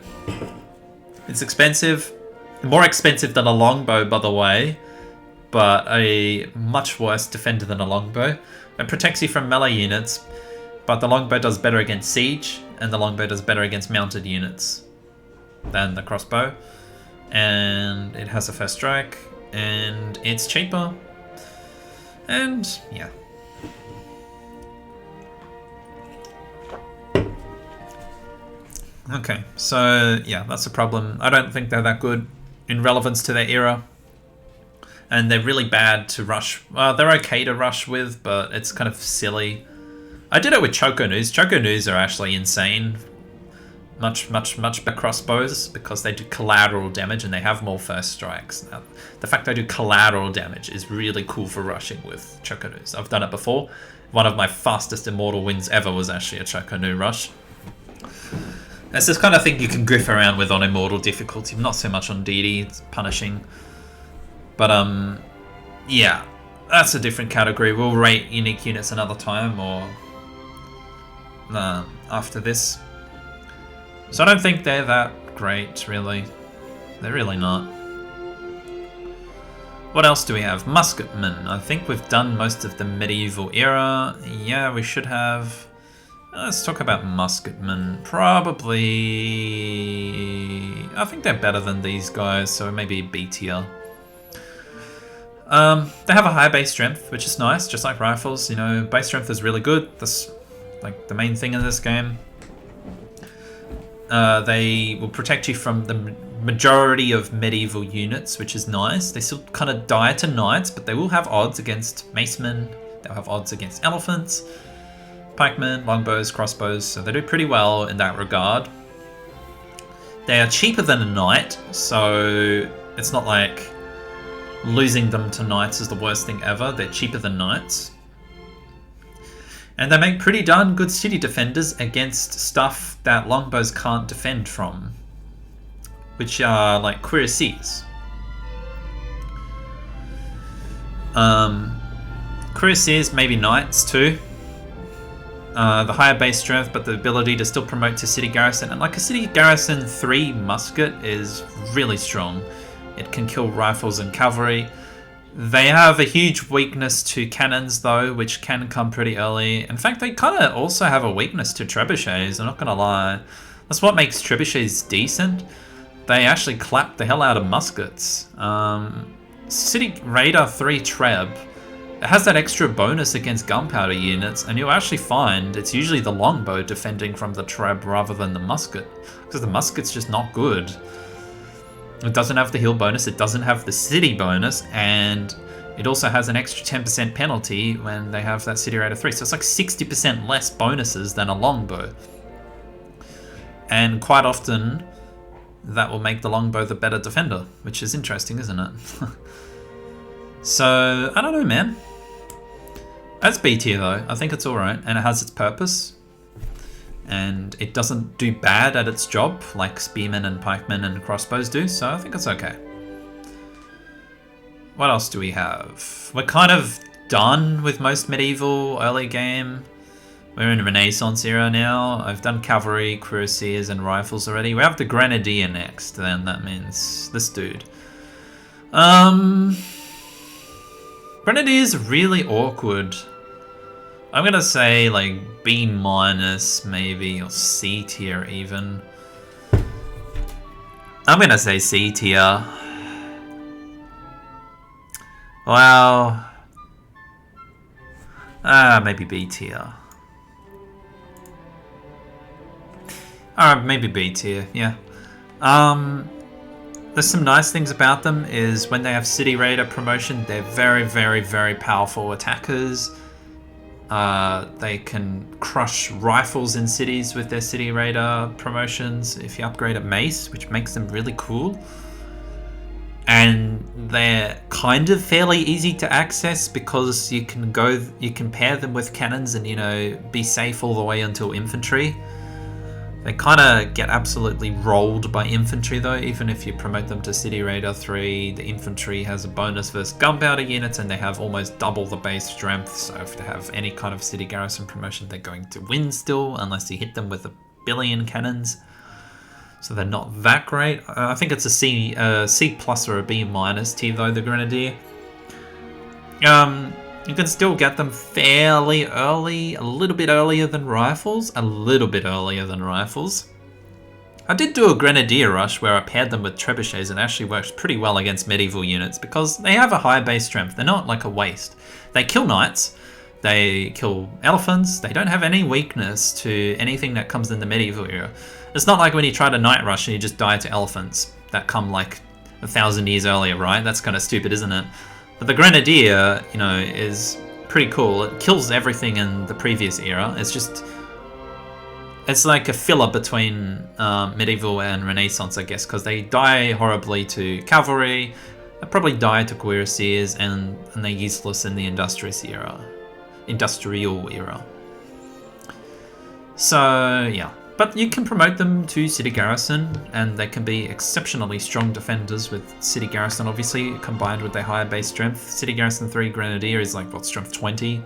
It's expensive. More expensive than a longbow, by the way, but a much worse defender than a longbow. It protects you from melee units, but the longbow does better against siege, and the longbow does better against mounted units than the crossbow. And it has a first strike, and it's cheaper. And yeah. Okay, so yeah, that's a problem. I don't think they're that good in relevance to their era. And they're really bad to rush. Well, they're okay to rush with, but it's kind of silly. I did it with Chokonus. Chokonus are actually insane much better crossbows because they do collateral damage and they have more first strikes. Now, the fact they do collateral damage is really cool for rushing with Chokanus. I've done it before. One of my fastest immortal wins ever was actually a Chokanu rush. It's this kind of thing you can griff around with on immortal difficulty, not so much on DD, it's punishing. But yeah, that's a different category. We'll rate unique units another time or after this. So I don't think they're that great, really. They're really not. What else do we have? Musketmen. I think we've done most of the medieval era. Yeah, we should have. Let's talk about Musketmen. Probably... I think they're better than these guys, so maybe B tier. They have a high base strength, which is nice, just like rifles. You know, base strength is really good. That's like the main thing in this game. They will protect you from the majority of medieval units, which is nice. They still kind of die to knights, but they will have odds against macemen. They'll have odds against elephants, pikemen, longbows, crossbows, so they do pretty well in that regard. They are cheaper than a knight, so it's not like losing them to knights is the worst thing ever. They're cheaper than knights. And they make pretty darn good city defenders against stuff that longbows can't defend from, which are like cuirassiers. Cuirassiers, maybe knights too. The higher base strength, but the ability to still promote to city garrison. And like a city garrison 3 musket is really strong. It can kill rifles and cavalry. They have a huge weakness to cannons though, which can come pretty early. In fact, they kind of also have a weakness to trebuchets, I'm not gonna lie. That's what makes trebuchets decent. They actually clap the hell out of muskets. City Raider 3 Treb, it has that extra bonus against gunpowder units, and you'll actually find it's usually the longbow defending from the Treb rather than the musket, because the musket's just not good. It doesn't have the heal bonus, it doesn't have the city bonus, and it also has an extra 10% penalty when they have that City Raider 3. So it's like 60% less bonuses than a longbow. And quite often, that will make the longbow the better defender, which is interesting, isn't it? So, I don't know, man. That's B tier though. I think it's alright, and it has its purpose. And it doesn't do bad at its job like spearmen and pikemen and crossbows do, so I think it's okay. What else do we have? We're kind of done with most medieval early game. We're in Renaissance era now. I've done cavalry, cuirassiers, and rifles already. We have the grenadier next, then that means this dude. Grenadier's really awkward. I'm gonna say like B minus maybe, or C tier even. I'm gonna say C tier. Well, maybe B tier. Alright, maybe B tier, yeah. There's some nice things about them is when they have City Raider promotion, they're very, very, very powerful attackers. They can crush rifles in cities with their City Raider promotions if you upgrade a mace, which makes them really cool. And they're kind of fairly easy to access because you can pair them with cannons and, you know, be safe all the way until infantry. They kind of get absolutely rolled by infantry though, even if you promote them to City Raider 3, the infantry has a bonus versus gunpowder units and they have almost double the base strength, so if they have any kind of city garrison promotion they're going to win still, unless you hit them with 1 billion cannons. So they're not that great. I think it's a C plus or a B minus tier though, the Grenadier. You can still get them fairly early, a little bit earlier than rifles, I did do a Grenadier rush where I paired them with trebuchets and it actually works pretty well against medieval units because they have a high base strength. They're not like a waste. They kill knights, they kill elephants, they don't have any weakness to anything that comes in the medieval era. It's not like when you try to night rush and you just die to elephants that come like 1,000 years earlier, right? That's kind of stupid, isn't it? But the Grenadier, you know, is pretty cool. It kills everything in the previous era. It's just It's like a filler between medieval and Renaissance, I guess, because they die horribly to cavalry, they probably die to cuirassiers, and they're useless in the industrial era. So yeah, but you can promote them to city garrison, and they can be exceptionally strong defenders with city garrison, obviously, combined with their higher base strength. City garrison 3 grenadier is like, what, strength 20?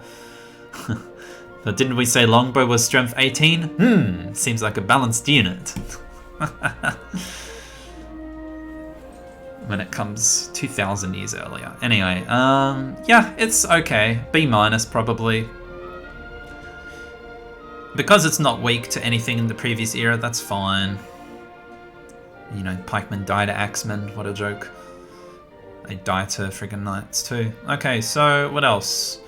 But didn't we say longbow was strength 18? Seems like a balanced unit. When it comes 2,000 years earlier. Anyway, yeah, it's okay. B- probably. Because it's not weak to anything in the previous era, that's fine. You know, pikemen die to axemen, what a joke. They die to friggin' knights too. Okay, so what else?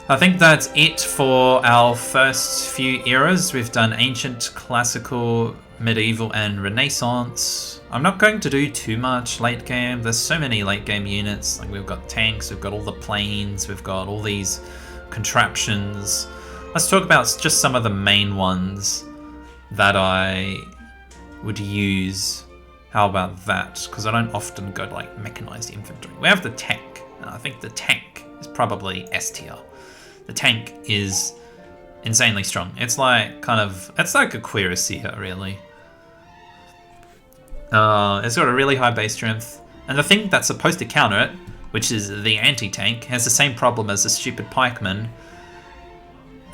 I think that's it for our first few eras. We've done ancient, classical, medieval, and Renaissance. I'm not going to do too much late game. There's so many late game units. Like, we've got tanks, we've got all the planes, we've got all these contraptions. Let's talk about just some of the main ones that I would use. How about that? Because I don't often go to like mechanized infantry. We have the tank. I think the tank is probably S tier. The tank is insanely strong. It's like it's like a cuirassier, really. It's got a really high base strength, and the thing that's supposed to counter it, which is the anti-tank, has the same problem as the stupid pikeman.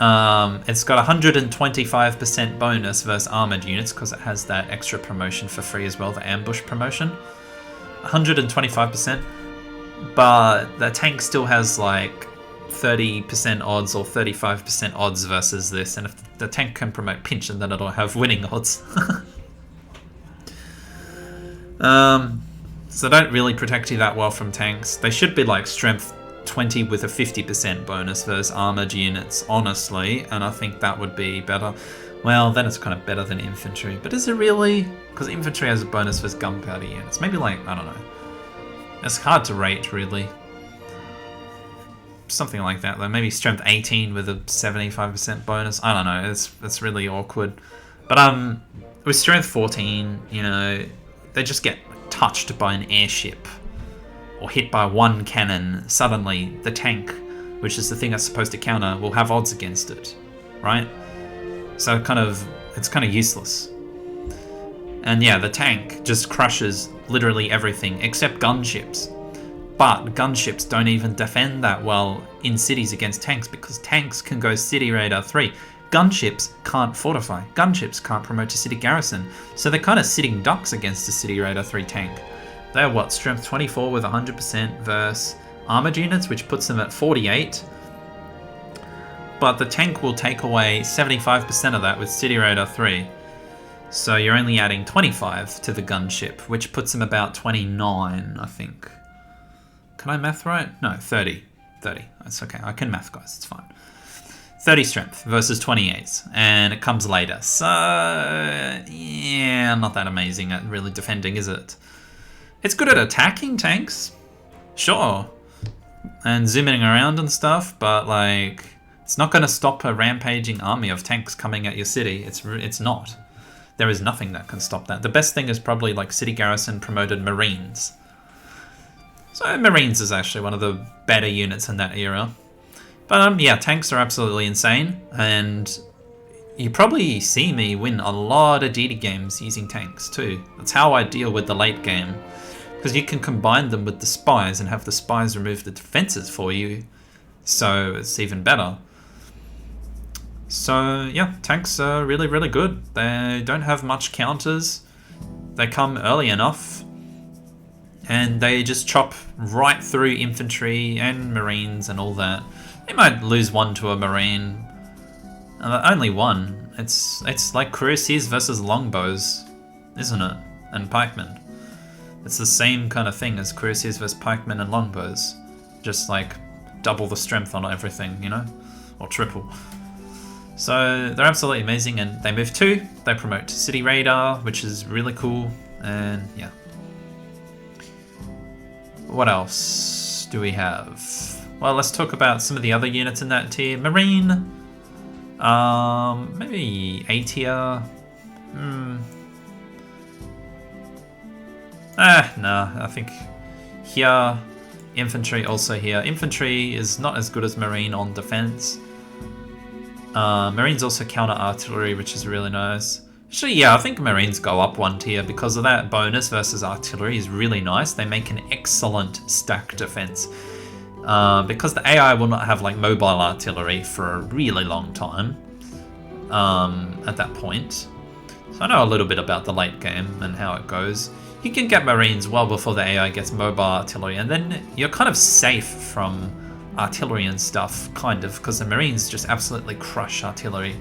It's got 125% bonus versus armored units because it has that extra promotion for free as well, the ambush promotion. 125%, but the tank still has like 30% odds or 35% odds versus this, and if the tank can promote pinch, and then it'll have winning odds. So they don't really protect you that well from tanks. They should be like strength 20 with a 50% bonus versus armored units, honestly, and I think that would be better. Well, then it's kind of better than infantry, but is it really? Because infantry has a bonus versus gunpowder units. Maybe like, I don't know. It's hard to rate, really. Something like that, though. Maybe strength 18 with a 75% bonus. I don't know. It's really awkward. But with strength 14, you know, they just get touched by an airship or hit by one cannon. Suddenly, the tank, which is the thing that's supposed to counter, will have odds against it, right? So it's kind of useless. And yeah, the tank just crushes literally everything except gunships. But gunships don't even defend that well in cities against tanks because tanks can go City Radar 3. Gunships can't fortify. Gunships can't promote to city garrison. So they're kind of sitting ducks against a City Radar 3 tank. They're what, strength 24 with 100% versus armored units, which puts them at 48. But the tank will take away 75% of that with City Radar 3. So you're only adding 25 to the gunship, which puts them about 29, I think. Can I math right? No, 30. 30. That's okay. I can math, guys. It's fine. 30 strength versus 28. And it comes later. So, yeah, not that amazing at really defending, is it? It's good at attacking tanks. Sure. And zooming around and stuff. But, like, it's not going to stop a rampaging army of tanks coming at your city. It's not. There is nothing that can stop that. The best thing is probably, like, city garrison promoted Marines. So Marines is actually one of the better units in that era. But yeah, tanks are absolutely insane, and you probably see me win a lot of DD games using tanks too. That's how I deal with the late game, because you can combine them with the spies and have the spies remove the defenses for you, so it's even better. So yeah, tanks are really, really good. They don't have much counters. They come early enough. And they just chop right through infantry and marines and all that. They might lose one to a marine. Only one. It's like cuirassiers versus longbows, isn't it? And pikemen. It's the same kind of thing as cuirassiers versus pikemen and longbows. Just like double the strength on everything, you know? Or triple. So they're absolutely amazing, and they move 2. They promote to City Radar, which is really cool. And yeah. What else do we have? Well, let's talk about some of the other units in that tier. Marine. Maybe A tier. No, I think here, infantry also here. Infantry is not as good as marine on defense. Marines also counter artillery, which is really nice. Actually, yeah, I think marines go up 1 tier because of that bonus versus artillery is really nice. They make an excellent stack defense. Because the AI will not have like mobile artillery for a really long time at that point. So I know a little bit about the late game and how it goes. You can get marines well before the AI gets mobile artillery, and then you're kind of safe from artillery and stuff, kind of, because the marines just absolutely crush artillery.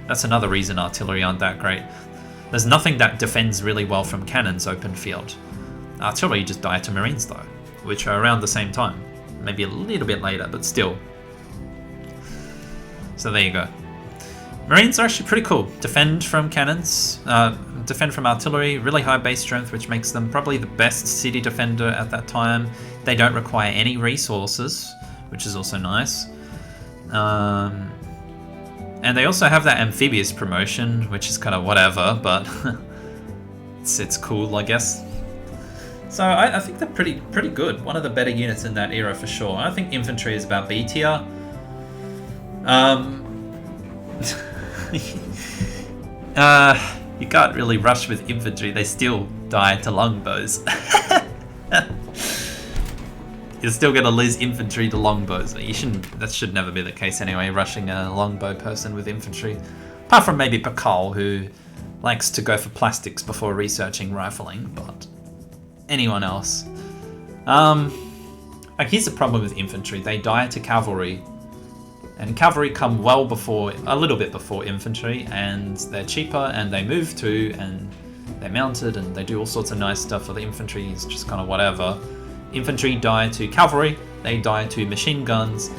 That's another reason artillery aren't that great. There's nothing that defends really well from cannons open field. Artillery just die to marines though, which are around the same time. Maybe a little bit later, but still. So there you go. Marines are actually pretty cool. Defend from cannons, defend from artillery, really high base strength, which makes them probably the best city defender at that time. They don't require any resources, which is also nice. And they also have that amphibious promotion, which is kind of whatever, but it's cool, I guess. So I think they're pretty good. One of the better units in that era for sure. I think infantry is about B tier. You can't really rush with infantry. They still die to longbows. You're still gonna lose infantry to longbows. You shouldn't. That should never be the case anyway. Rushing a longbow person with infantry, apart from maybe Pakal, who likes to go for plastics before researching rifling, but anyone else. Like here's the problem with infantry. They die to cavalry. And cavalry come well before, a little bit before infantry, and they're cheaper, and they move too, and they're mounted, and they do all sorts of nice stuff. For the infantry is just kind of whatever. Infantry die to cavalry, they die to machine guns,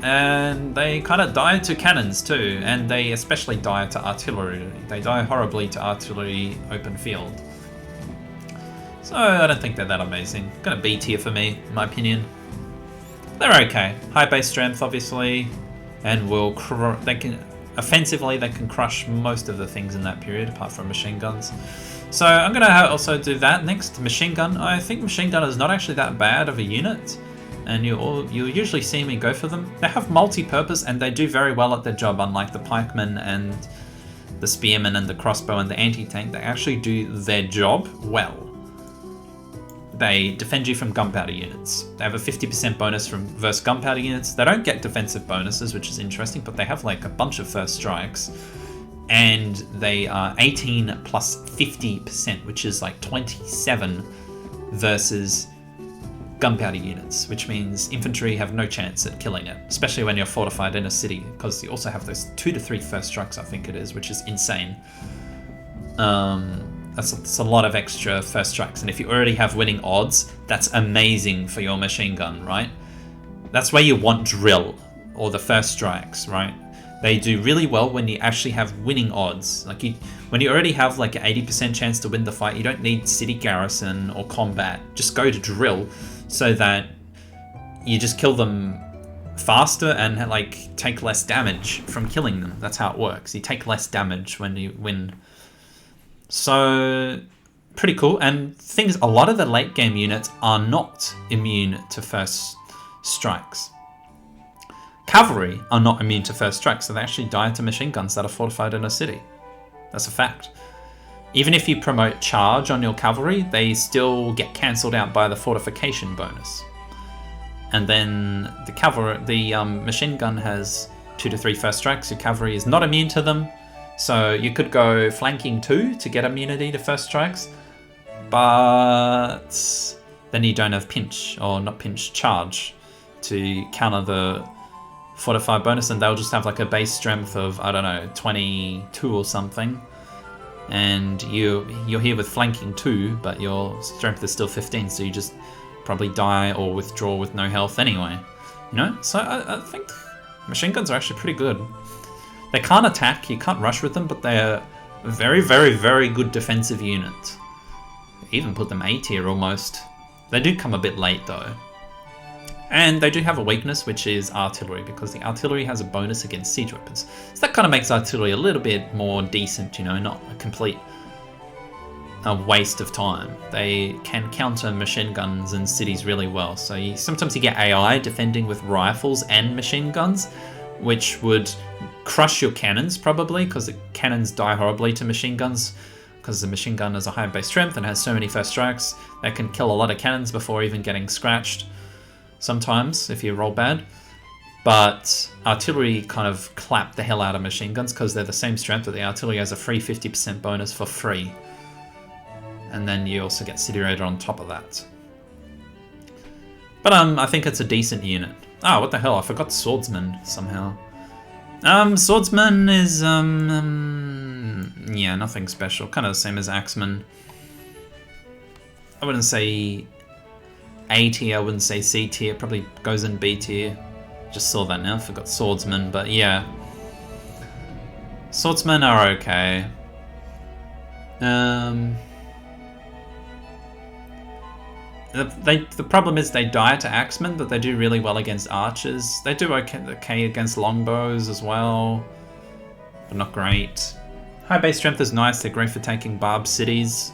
and they kind of die to cannons too, and they especially die to artillery. They die horribly to artillery open field. So I don't think they're that amazing. Kind of B tier for me, in my opinion. They're okay. High base strength, obviously, and they can offensively they can crush most of the things in that period, apart from machine guns. So I'm gonna also do that next. Machine gun. I think machine gun is not actually that bad of a unit, and you usually see me go for them. They have multi-purpose and they do very well at their job. Unlike the pikemen and the spearmen and the crossbow and the anti-tank, they actually do their job well. They defend you from gunpowder units. They have a 50% bonus versus gunpowder units. They don't get defensive bonuses, which is interesting, but they have like a bunch of first strikes. And they are 18 plus 50%, which is like 27 versus gunpowder units, which means infantry have no chance at killing it, especially when you're fortified in a city, because you also have those 2 to 3 first strikes, I think it is, which is insane. That's a lot of extra first strikes, and if you already have winning odds, that's amazing for your machine gun, right? That's where you want drill, or the first strikes, right? They do really well when you actually have winning odds. Like when you already have like an 80% chance to win the fight, you don't need city garrison or combat. Just go to drill, so that you just kill them faster and like take less damage from killing them. That's how it works. You take less damage when you win. So pretty cool. And a lot of the late game units are not immune to first strikes. Cavalry are not immune to first strikes, so they actually die to machine guns that are fortified in a city. That's a fact. Even if you promote charge on your cavalry, they still get cancelled out by the fortification bonus. And then the machine gun has 2 to 3 first strikes. Your cavalry is not immune to them. So you could go flanking 2 to get immunity to first strikes, but then you don't have pinch, or not pinch, charge to counter the fortified bonus, and they'll just have like a base strength of, I don't know, 22 or something. And you're here with flanking 2, but your strength is still 15, so you just probably die or withdraw with no health anyway. You know? So I think machine guns are actually pretty good. They can't attack, you can't rush with them, but they're a very, very, very good defensive unit. Even put them A tier almost. They do come a bit late though. And they do have a weakness, which is artillery, because the artillery has a bonus against siege weapons. So that kind of makes artillery a little bit more decent, you know, not a complete waste of time. They can counter machine guns and cities really well. So sometimes you get AI defending with rifles and machine guns, which would crush your cannons probably, because the cannons die horribly to machine guns, because the machine gun has a high base strength and has so many first strikes that can kill a lot of cannons before even getting scratched sometimes if you roll bad. But artillery kind of clap the hell out of machine guns because they're the same strength, but the artillery has a free 50% bonus for free. And then you also get City Raider on top of that. But I think it's a decent unit. Oh, what the hell, I forgot Swordsman somehow. Swordsman is, yeah, nothing special. Kind of the same as Axeman. I wouldn't say A tier, I wouldn't say C tier, probably goes in B tier. Just saw that now, forgot Swordsman, but yeah. Swordsmen are okay. The problem is they die to Axemen, but they do really well against archers. They do okay against longbows as well, but not great. High base strength is nice, they're great for taking barb cities.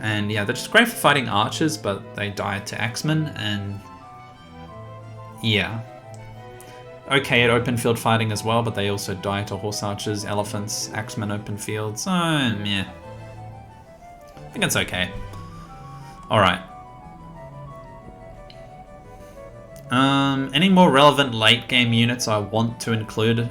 And yeah, they're just great for fighting archers, but they die to Axemen, and yeah. Okay at open field fighting as well, but they also die to horse archers, elephants, Axemen open fields. So yeah, I think it's okay. Alright. Any more relevant late game units I want to include?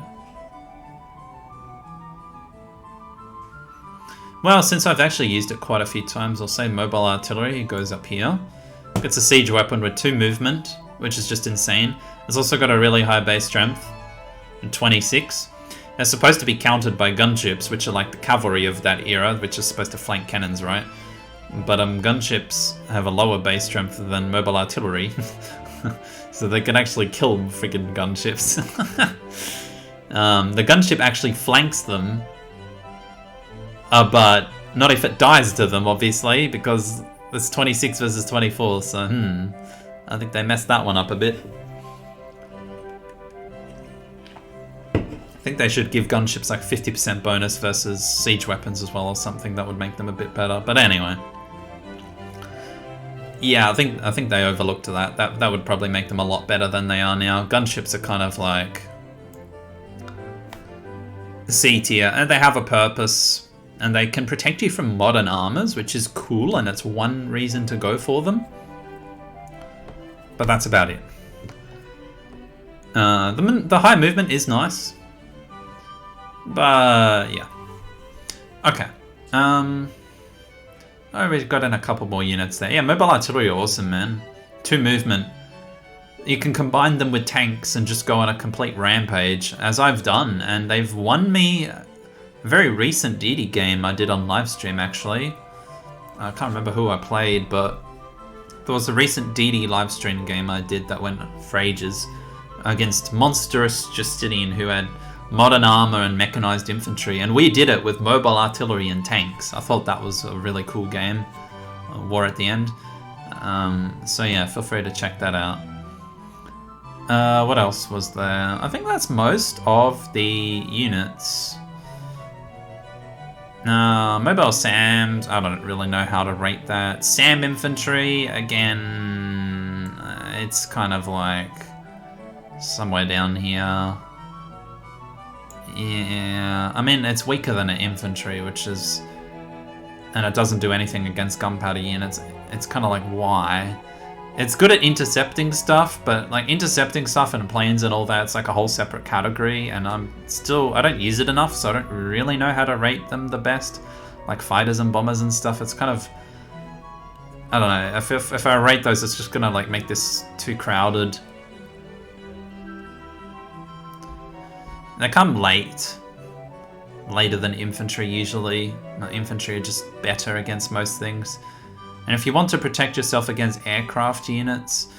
Well, since I've actually used it quite a few times, I'll say mobile artillery. It goes up here. It's a siege weapon with 2 movement, which is just insane. It's also got a really high base strength, and 26. They're supposed to be countered by gunships, which are like the cavalry of that era, which is supposed to flank cannons, right? But gunships have a lower base strength than mobile artillery, so they can actually kill friggin' gunships. The gunship actually flanks them, but not if it dies to them, obviously, because it's 26 versus 24, so I think they messed that one up a bit. I think they should give gunships like 50% bonus versus siege weapons as well, or something that would make them a bit better. But anyway, yeah, I think they overlooked that. That would probably make them a lot better than they are now. Gunships are kind of like C tier, and they have a purpose, and they can protect you from modern armors, which is cool, and it's one reason to go for them. But that's about it. The high movement is nice. But yeah. Okay. Oh, we've got in a couple more units there. Yeah, mobile artillery are awesome, man. 2 movement. You can combine them with tanks and just go on a complete rampage, as I've done, and they've won me a very recent DD game I did on livestream, actually. I can't remember who I played, but there was a recent DD livestream game I did that went for ages against Monstrous Justinian, who had modern armor and mechanized infantry, and we did it with mobile artillery and tanks. I thought that was a really cool game. War at the end. So yeah, feel free to check that out. What else was there? I think that's most of the units. Mobile SAMs, I don't really know how to rate that. SAM infantry, again, it's kind of like somewhere down here. Yeah, I mean, it's weaker than an infantry, which is... and it doesn't do anything against gunpowder units. It's kind of like, why? It's good at intercepting stuff, but like intercepting stuff and planes and all that, it's like a whole separate category, and I don't use it enough, so I don't really know how to rate them the best. Like fighters and bombers and stuff, it's kind of... I don't know, if I rate those, it's just gonna like make this too crowded. They come late. Later than infantry usually. Infantry are just better against most things. And if you want to protect yourself against aircraft units,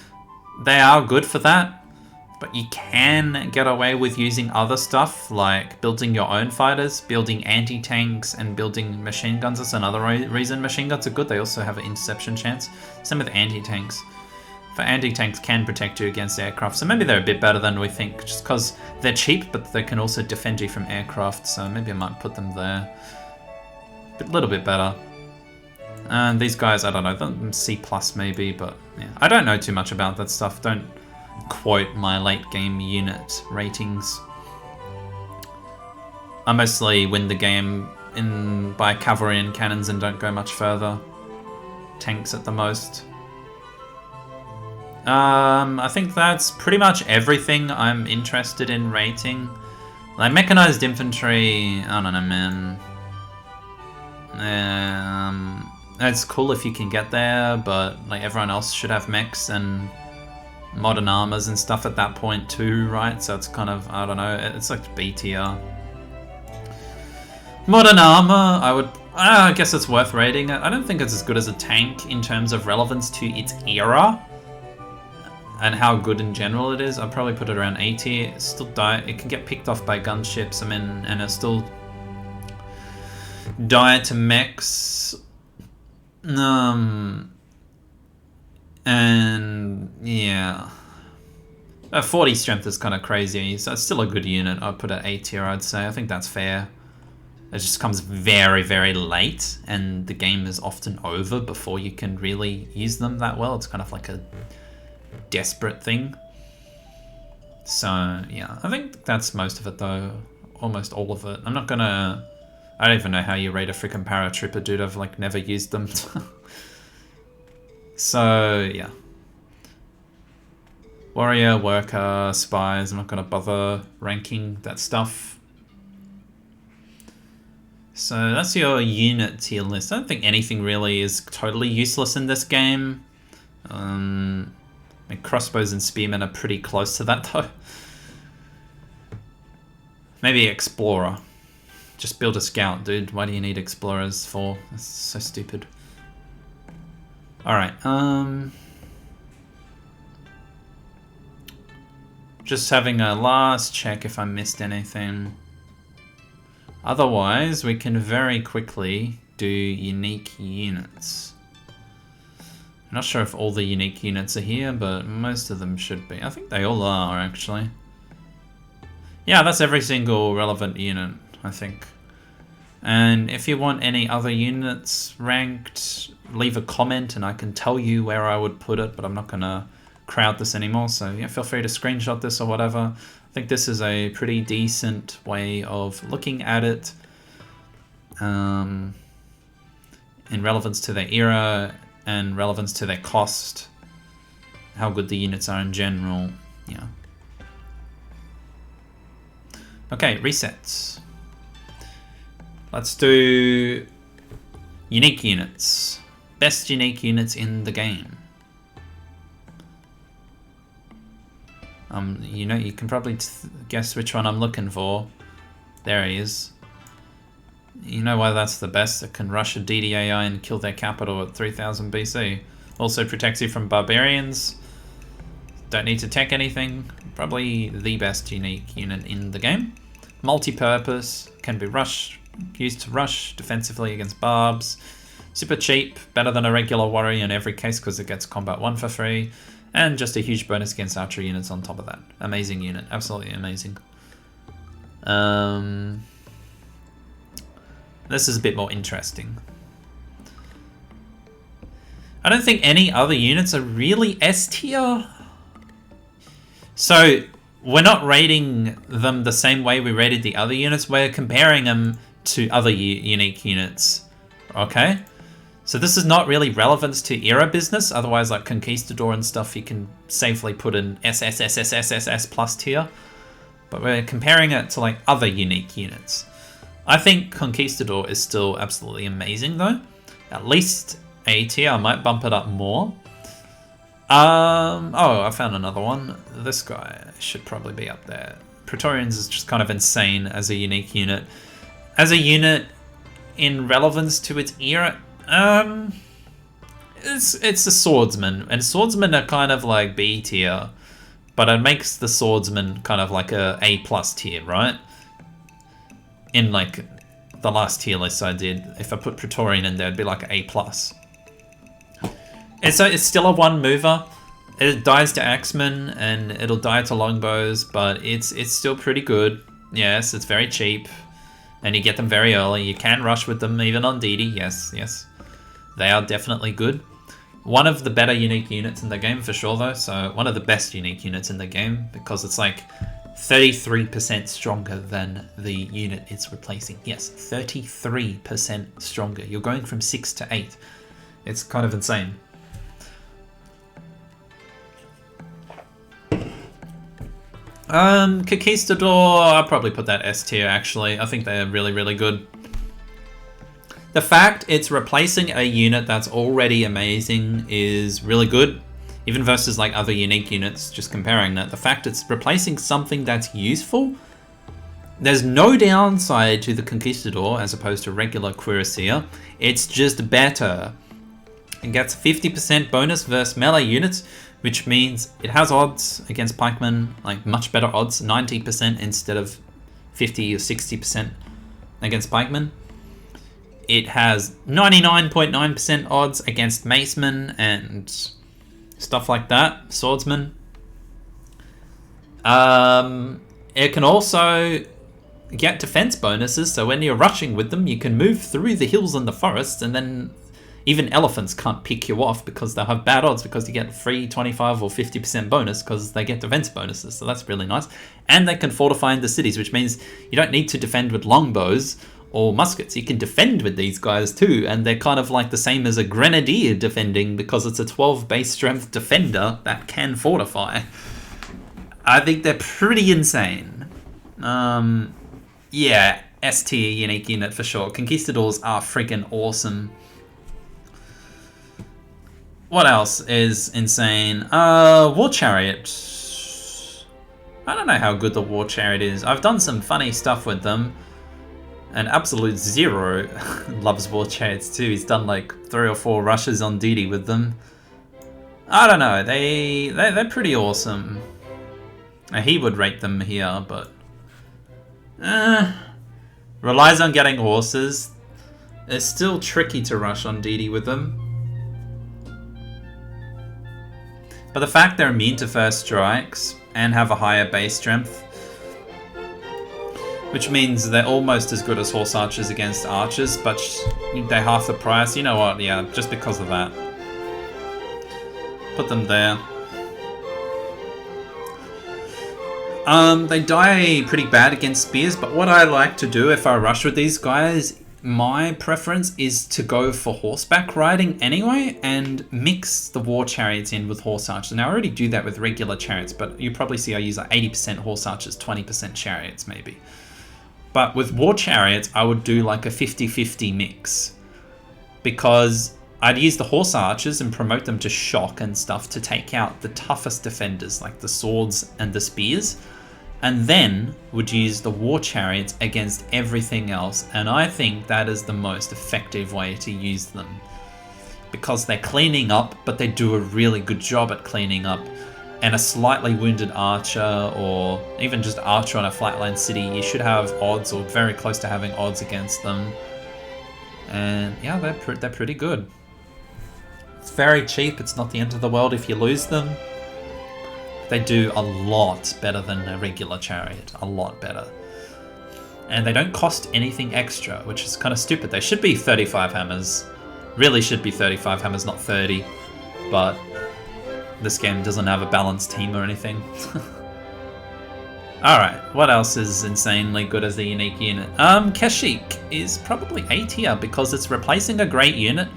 they are good for that. But you can get away with using other stuff, like building your own fighters, building anti-tanks, and building machine guns. That's another reason machine guns are good. They also have an interception chance. Same with anti-tanks. for anti-tanks can protect you against aircraft. So maybe they're a bit better than we think, just because they're cheap, but they can also defend you from aircraft. So maybe I might put them there. A little bit better. And these guys, I don't know, C+ maybe, but yeah. I don't know too much about that stuff. Don't quote my late game unit ratings. I mostly win the game by cavalry and cannons and don't go much further. Tanks at the most. I think that's pretty much everything I'm interested in rating. Like mechanized infantry, I don't know, man. It's cool if you can get there, but like everyone else should have mechs and modern armors and stuff at that point too, right? So it's kind of, I don't know, it's like B tier. Modern armor, I guess it's worth rating it. I don't think it's as good as a tank in terms of relevance to its era and how good in general it is. I'd probably put it around A tier. It still it can get picked off by gunships, I mean, and it's still die to mechs. And yeah, 40 strength is kind of crazy, so it's still a good unit. I'd put it A tier, I'd say. I think that's fair. It just comes very, very late, and the game is often over before you can really use them that well. It's kind of like a desperate thing. So yeah, I think that's most of it though. Almost all of it. I don't even know how you rate a freaking paratrooper, dude. I've like never used them. So yeah. Warrior, worker, spies. I'm not gonna bother ranking that stuff. So that's your unit tier list. I don't think anything really is totally useless in this game. I mean, crossbows and spearmen are pretty close to that though. Maybe explorer. Just build a scout, dude. Why do you need explorers for? That's so stupid. Alright, just having a last check if I missed anything. Otherwise, we can very quickly do unique units. I'm not sure if all the unique units are here, but most of them should be. I think they all are, actually. Yeah, that's every single relevant unit, I think. And if you want any other units ranked, leave a comment and I can tell you where I would put it, but I'm not going to crowd this anymore. So yeah, feel free to screenshot this or whatever. I think this is a pretty decent way of looking at it in relevance to their era and relevance to their cost, how good the units are in general. Yeah. Okay, resets. Let's do unique units. Best unique units in the game. You know, you can probably guess which one I'm looking for. There he is. You know why that's the best? It can rush a DDAI and kill their capital at 3000 BC. Also protects you from barbarians. Don't need to tech anything. Probably the best unique unit in the game. Multi-purpose, can be used to rush defensively against barbs. Super cheap, better than a regular warrior in every case because it gets combat 1 for free. And just a huge bonus against archery units on top of that. Amazing unit, absolutely amazing. This is a bit more interesting. I don't think any other units are really S tier. So we're not rating them the same way we rated the other units. We're comparing them to other unique units. Okay? So this is not really relevant to era business. Otherwise, like Conquistador and stuff, you can safely put in SSSSSSS plus tier. But we're comparing it to like other unique units. I think Conquistador is still absolutely amazing though. At least A tier. I might bump it up more. Oh, I found another one. This guy should probably be up there. Praetorians is just kind of insane as a unique unit. As a unit in relevance to its era, it's a swordsman, and swordsmen are kind of like B tier, but it makes the swordsman kind of like a A+ tier, right? In like the last tier list I did, if I put Praetorian in there, it'd be like A+. And so it's still a one mover. It dies to axemen and it'll die to longbows, but it's still pretty good. Yes, it's very cheap, and you get them very early. You can rush with them even on DD. Yes, yes, they are definitely good. One of the better unique units in the game for sure, though. So one of the best unique units in the game, because it's like 33% stronger than the unit it's replacing. Yes, 33% stronger. You're going from 6 to 8. It's kind of insane. Conquistador, I'll probably put that S tier actually. I think they're really, really good. The fact it's replacing a unit that's already amazing is really good. Even versus like other unique units, just comparing that. The fact it's replacing something that's useful. There's no downside to the Conquistador as opposed to regular Cuirassier. It's just better. It gets 50% bonus versus melee units, which means it has odds against pikemen, like much better odds, 90% instead of 50 or 60% against pikemen. It has 99.9% odds against macemen and stuff like that, swordsmen. It can also get defense bonuses, so when you're rushing with them, you can move through the hills and the forests, and then even elephants can't pick you off because they'll have bad odds because you get free 25 or 50% bonus because they get defense bonuses. So that's really nice. And they can fortify in the cities, which means you don't need to defend with longbows or muskets. You can defend with these guys too. And they're kind of like the same as a grenadier defending because it's a 12 base strength defender that can fortify. I think they're pretty insane. Yeah, S tier unique unit for sure. Conquistadors are freaking awesome. What else is insane? War Chariot. I don't know how good the War Chariot is. I've done some funny stuff with them. And Absolute Zero loves War Chariots too. He's done like 3 or 4 rushes on DD with them. I don't know. They're pretty awesome. He would rate them here, but relies on getting horses. It's still tricky to rush on DD with them. But the fact they're immune to first strikes and have a higher base strength, which means they're almost as good as horse archers against archers, but they're half the price. You know what? Yeah, just because of that. Put them there. They die pretty bad against spears, but what I like to do if I rush with these guys, my preference is to go for horseback riding anyway and mix the war chariots in with horse archers. Now I already do that with regular chariots, but you probably see I use like 80% horse archers, 20% chariots maybe. But with war chariots, I would do like a 50-50 mix because I'd use the horse archers and promote them to shock and stuff to take out the toughest defenders like the swords and the spears, and then would use the war chariots against everything else. And I think that is the most effective way to use them because they're cleaning up, but they do a really good job at cleaning up. And a slightly wounded archer or even just archer on a flatland city, you should have odds or very close to having odds against them. And yeah, they're pretty good. It's very cheap. It's not the end of the world if you lose them. They do a lot better than a regular chariot. A lot better. And they don't cost anything extra, which is kind of stupid. They should be 35 hammers. Really should be 35 hammers, not 30. But this game doesn't have a balanced team or anything. Alright, what else is insanely good as a unique unit? Kashyyyk is probably A tier because it's replacing a great unit.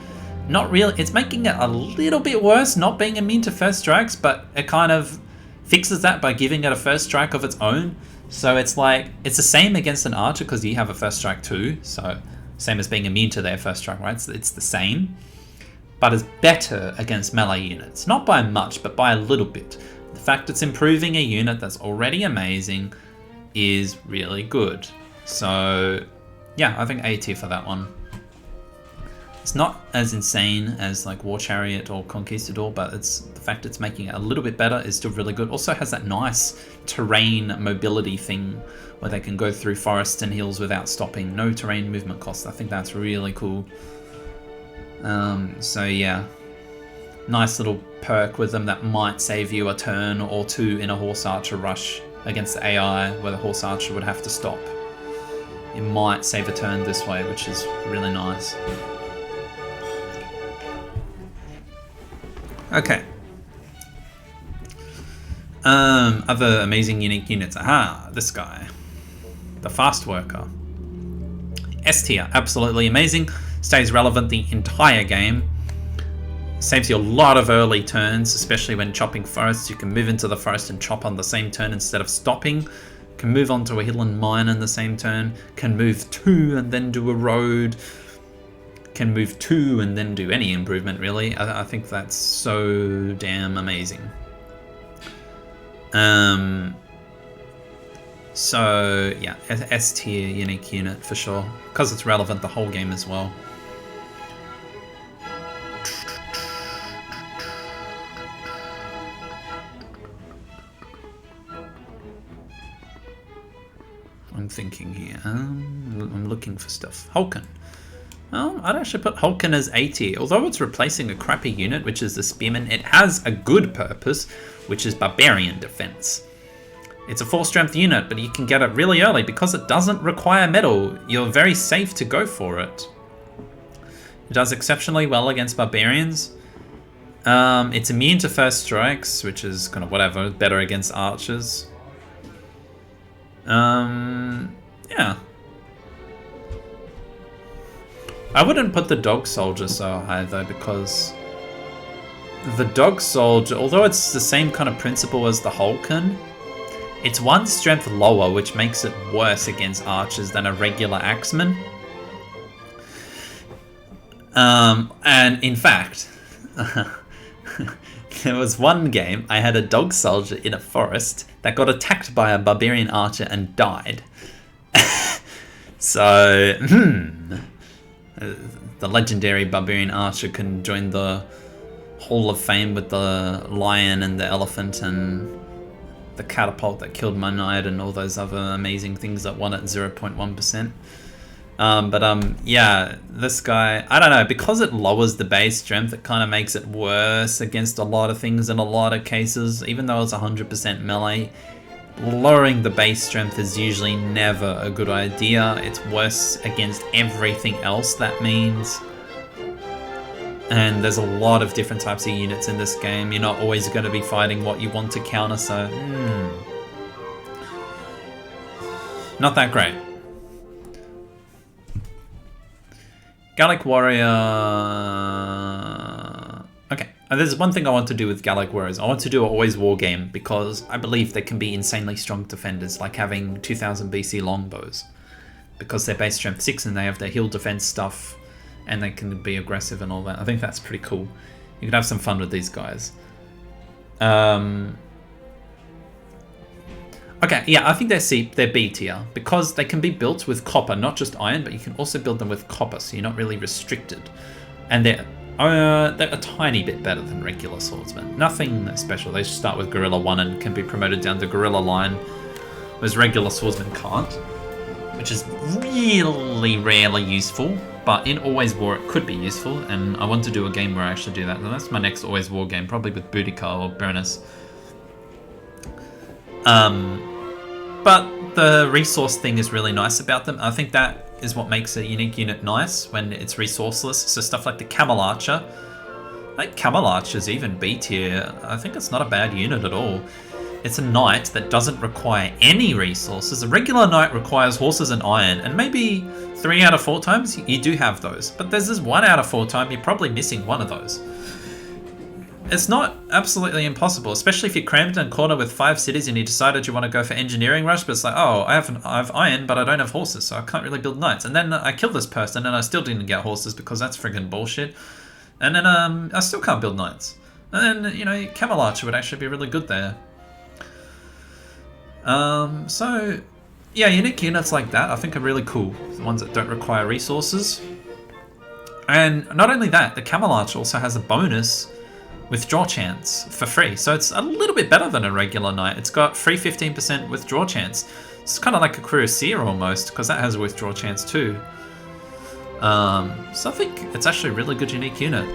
Not really, it's making it a little bit worse not being immune to first strikes, but it kind of fixes that by giving it a first strike of its own. So it's like, it's the same against an archer because you have a first strike too. So same as being immune to their first strike, right? So it's the same, but it's better against melee units. Not by much, but by a little bit. The fact it's improving a unit that's already amazing is really good. So yeah, I think A tier for that one. It's not as insane as like War Chariot or Conquistador, but it's the fact it's making it a little bit better is still really good. Also has that nice terrain mobility thing where they can go through forests and hills without stopping. No terrain movement costs. I think that's really cool. So yeah, nice little perk with them that might save you a turn or two in a Horse Archer rush against the AI, where the Horse Archer would have to stop. It might save a turn this way, which is really nice. Okay. Other amazing unique units. Aha, this guy. The Fast Worker. S tier, absolutely amazing. Stays relevant the entire game. Saves you a lot of early turns, especially when chopping forests. You can move into the forest and chop on the same turn instead of stopping. Can move onto a hill and mine in the same turn. Can move 2 and then do a road. Can move 2 and then do any improvement, really. I think that's so damn amazing. So yeah, S tier unique unit for sure, because it's relevant the whole game as well. I'm thinking here. I'm looking for stuff. Hulken. Oh, I'd actually put Hulken as A tier. Although it's replacing a crappy unit, which is the Spearman, it has a good purpose, which is Barbarian Defense. It's a 4-strength unit, but you can get it really early because it doesn't require metal. You're very safe to go for it. It does exceptionally well against Barbarians. It's immune to first strikes, which is kind of whatever, better against archers. Yeah. I wouldn't put the Dog Soldier so high though, because the Dog Soldier, although it's the same kind of principle as the Hulken, it's 1 strength lower, which makes it worse against archers than a regular axeman. And in fact, there was one game I had a Dog Soldier in a forest that got attacked by a Barbarian Archer and died. So, the legendary Barbarian Archer can join the Hall of Fame with the lion and the elephant and the catapult that killed my knight and all those other amazing things that won at 0.1%. Yeah, this guy, I don't know, because it lowers the base strength, it kind of makes it worse against a lot of things in a lot of cases. Even though it's 100% melee, lowering the base strength is usually never a good idea. It's worse against everything else that means. And there's a lot of different types of units in this game. You're not always going to be fighting what you want to counter, so not that great. Gallic Warrior. Okay, there's one thing I want to do with Gallic Warriors. I want to do an always war game because I believe they can be insanely strong defenders, like having 2000 BC longbows, because they're base strength 6 and they have their heal defense stuff. And they can be aggressive and all that. I think that's pretty cool. You can have some fun with these guys. Okay, yeah, I think they're B tier because they can be built with copper, not just iron, but you can also build them with copper, so you're not really restricted. And they're a tiny bit better than regular swordsmen. Nothing special. They start with Gorilla 1 and can be promoted down to Gorilla line, whereas regular swordsmen can't, which is really rarely useful. But in Always War, it could be useful, and I want to do a game where I actually do that. And that's my next Always War game, probably with Boudica or Burnus. But the resource thing is really nice about them. I think that is what makes a unique unit nice, when it's resourceless. So stuff like the Camel Archer. Like Camel Archer's even B tier. I think it's not a bad unit at all. It's a knight that doesn't require any resources. A regular knight requires horses and iron, and maybe 3 out of 4 times you do have those. But there's this 1 out of 4 time you're probably missing one of those. It's not absolutely impossible, especially if you're crammed in a corner with 5 cities and you decided you want to go for engineering rush, but it's like, oh, I have iron, but I don't have horses, so I can't really build knights. And then I kill this person and I still didn't get horses because that's friggin' bullshit. And then I still can't build knights. And then, you know, Camel Archer would actually be really good there. So yeah, unique units like that I think are really cool. The ones that don't require resources. And not only that, the Camel Archer also has a bonus withdraw chance for free. So it's a little bit better than a regular knight. It's got free 15% withdraw chance. It's kind of like a Cuirassier almost, because that has a withdraw chance too. So I think it's actually a really good unique unit.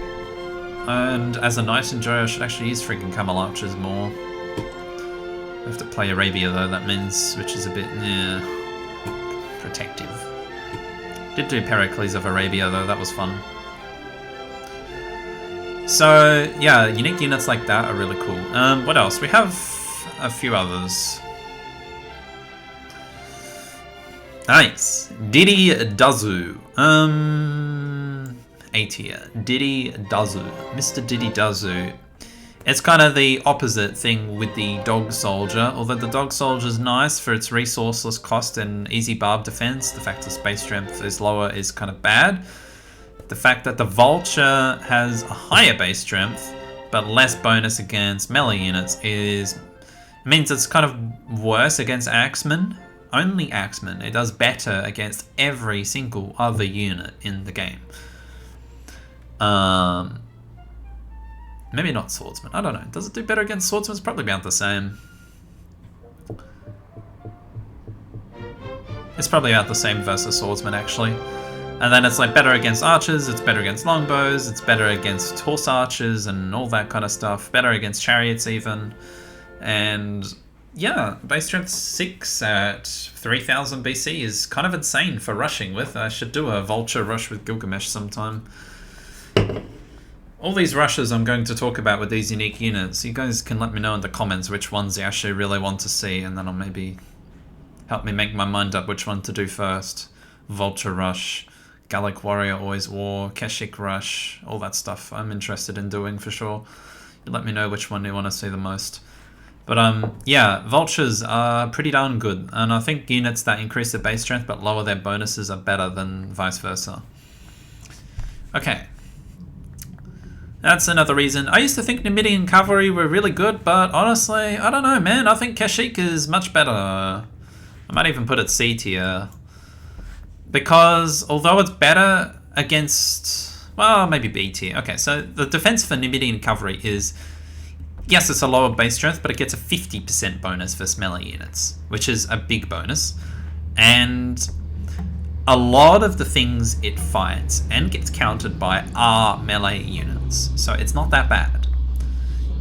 And as a knight enjoyer, I should actually use freaking camel archers more. I have to play Arabia though, that means, which is a bit, yeah, protective. Did do Pericles of Arabia though, that was fun. So, yeah, unique units like that are really cool. What else? We have a few others. Nice. Didi Dazu. A tier. Didi Dazu. Mr. Didi Dazu. It's kind of the opposite thing with the Dog Soldier. Although the Dog Soldier is nice for its resourceless cost and easy barb defense, the fact that space strength is lower is kind of bad. The fact that the Vulture has a higher base strength but less bonus against melee units means it's kind of worse against Axemen. Only Axemen. It does better against every single other unit in the game. Maybe not Swordsman. I don't know. Does it do better against Swordsman? It's probably about the same. It's probably about the same versus Swordsman, actually. And then it's like better against archers, it's better against longbows, it's better against horse archers and all that kind of stuff. Better against chariots even. And yeah, base strength 6 at 3000 BC is kind of insane for rushing with. I should do a Vulture rush with Gilgamesh sometime. All these rushes I'm going to talk about with these unique units, you guys can let me know in the comments which ones you actually really want to see, and then I'll maybe help me make my mind up which one to do first. Vulture rush, Gallic Warrior Always War, Keshik rush, all that stuff I'm interested in doing for sure. You let me know which one you want to see the most. But yeah, Vultures are pretty darn good, and I think units that increase their base strength but lower their bonuses are better than vice versa. Okay. That's another reason. I used to think Numidian Cavalry were really good, but honestly, I don't know, man. I think Keshik is much better. I might even put it C tier. Because although it's better against, well, maybe B tier. Okay, so the defense for Numidian Cavalry is, yes, it's a lower base strength, but it gets a 50% bonus for melee units, which is a big bonus. And a lot of the things it fights and gets countered by are melee units, so it's not that bad.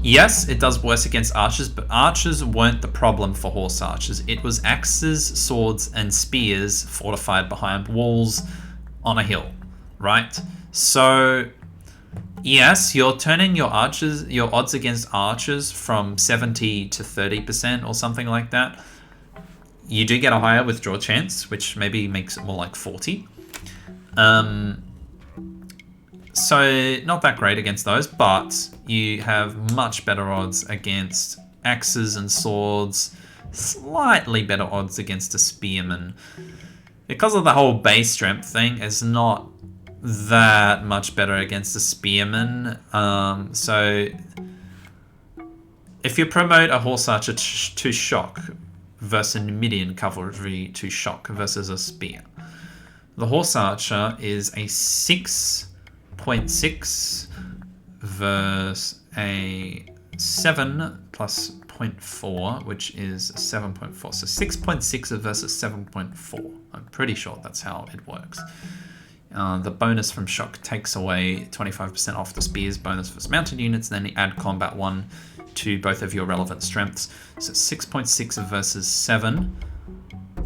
Yes, it does worse against archers, but archers weren't the problem for horse archers. It was axes, swords, and spears fortified behind walls on a hill, right? So yes, you're turning your odds against archers from 70 to 30% or something like that. You do get a higher withdraw chance, which maybe makes it more like 40. So not that great against those, but you have much better odds against axes and swords, slightly better odds against a spearman. Because of the whole base strength thing, it's not that much better against a spearman. So if you promote a horse archer to shock versus a Numidian cavalry to shock versus a spear, the horse archer is a 6.6 versus a 7 plus 0.4, which is 7.4. So 6.6 versus 7.4. I'm pretty sure that's how it works. The bonus from shock takes away 25% off the spear's bonus for mounted units, and then you add combat 1 to both of your relevant strengths. So 6.6 versus 7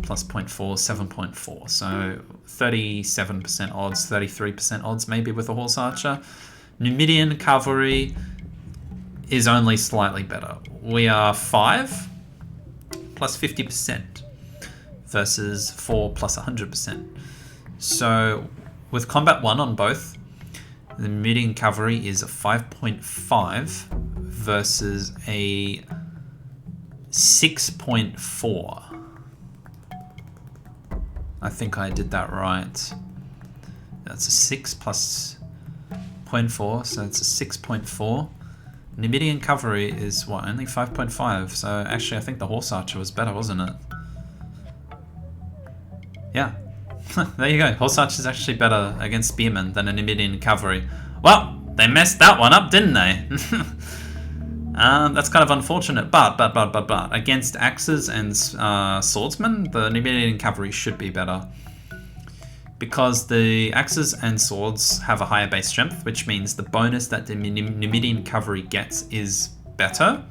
plus 0.4, 7.4. So 37% odds, 33% odds maybe with a horse archer. Numidian cavalry is only slightly better. We are 5 plus 50% versus 4 plus 100%. So with combat 1 on both, the Numidian cavalry is a 5.5 versus a 6.4. I think I did that right. That's a 6 plus 0.4, so it's a 6.4. Numidian cavalry is what, only 5.5, so actually I think the horse archer was better, wasn't it? Yeah. There you go. Horse archer is actually better against spearmen than a Numidian cavalry. Well, they messed that one up, didn't they? That's kind of unfortunate, but against axes and swordsmen, the Numidian cavalry should be better. because the axes and swords have a higher base strength, which means the bonus that the Numidian cavalry gets is better.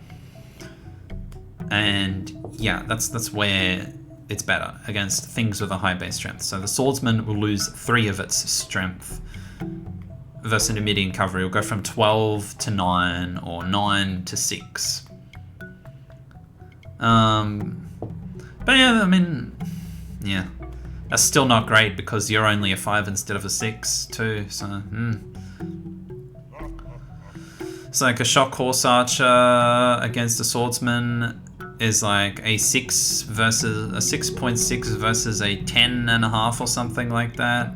And yeah, that's where it's better against things with a high base strength. So the swordsman will lose 3 of its strength versus the Numidian cavalry will go from 12 to 9 or 9 to 6. But yeah, I mean, yeah, that's still not great because you're only a 5 instead of a 6 too. So, it's like a shock horse archer against a swordsman is like a 6 versus a 6.6 versus a 10.5 or something like that.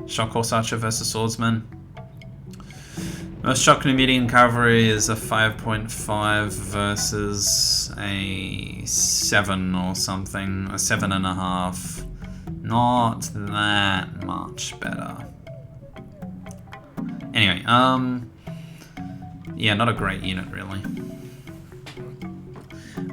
Shock horse archer versus swordsman. Most shock Numidian cavalry is a 5.5 versus a 7 or something, a 7.5. Not that much better. Anyway, yeah, not a great unit really.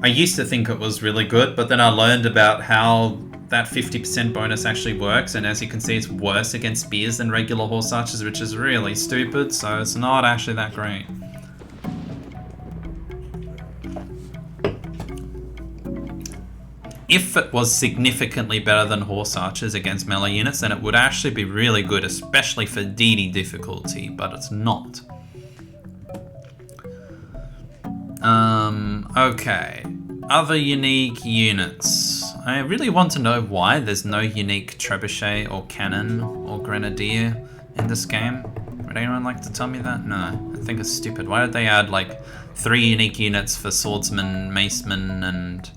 I used to think it was really good, but then I learned about how that 50% bonus actually works, and as you can see, it's worse against spears than regular horse archers, which is really stupid, so it's not actually that great. If it was significantly better than horse archers against melee units, then it would actually be really good, especially for DD difficulty, but it's not. Okay. Other unique units. I really want to know why there's no unique trebuchet or cannon or grenadier in this game. Would anyone like to tell me that? No, I think it's stupid. Why did they add like 3 unique units for swordsman, maceman, and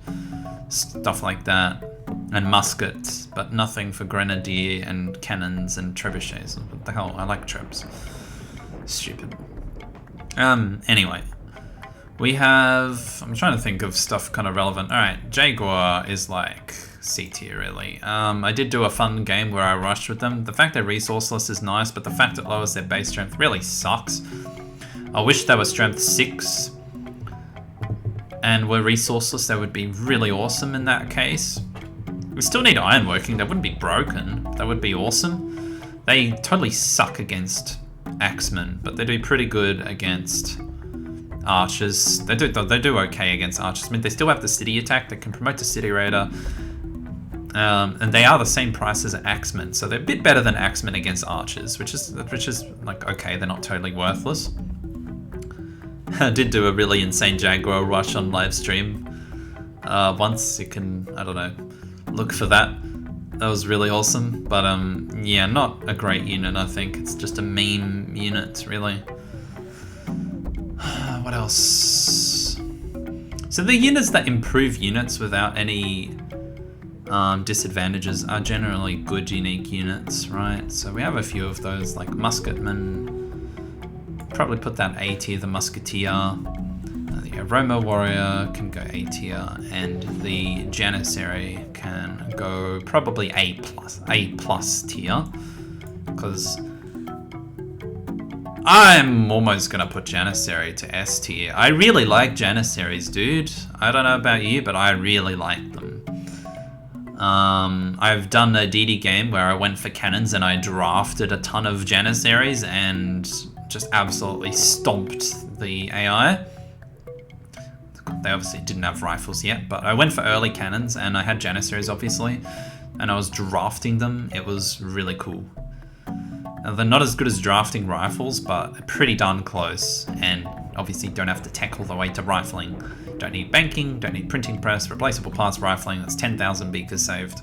stuff like that, and muskets, but nothing for grenadier and cannons and trebuchets? What the hell? I like trebs. Stupid. Anyway. We have, I'm trying to think of stuff kind of relevant. All right, Jaguar is like C tier really. I did do a fun game where I rushed with them. The fact they're resourceless is nice, but the fact it lowers their base strength really sucks. I wish they were strength 6 and were resourceless. That would be really awesome in that case. We still need ironworking. They wouldn't be broken. That would be awesome. They totally suck against axemen, but they do pretty good against archers. They do okay against archers. I mean, they still have the city attack that can promote to city raider, and they are the same price as axemen, so they're a bit better than axemen against archers, which is like okay. They're not totally worthless. I did do a really insane Jaguar rush on live stream once. You can, I don't know, look for that. That was really awesome, but yeah, not a great unit. I think it's just a meme unit really. What else? So the units that improve units without any disadvantages are generally good unique units, right? So we have a few of those, like Musketman. Probably put that A tier, the Musketeer. The Roma Warrior can go A tier, and the Janissary can go probably A plus tier, because I'm almost gonna put Janissary to S tier. I really like Janissaries, dude. I don't know about you, but I really like them. I've done a DD game where I went for cannons and I drafted a ton of Janissaries and just absolutely stomped the AI. They obviously didn't have rifles yet, but I went for early cannons and I had Janissaries obviously, and I was drafting them. It was really cool. They're not as good as drafting rifles, but they're pretty darn close, and obviously don't have to tech all the way to rifling. Don't need banking, don't need printing press, replaceable parts rifling. That's 10,000 beakers saved.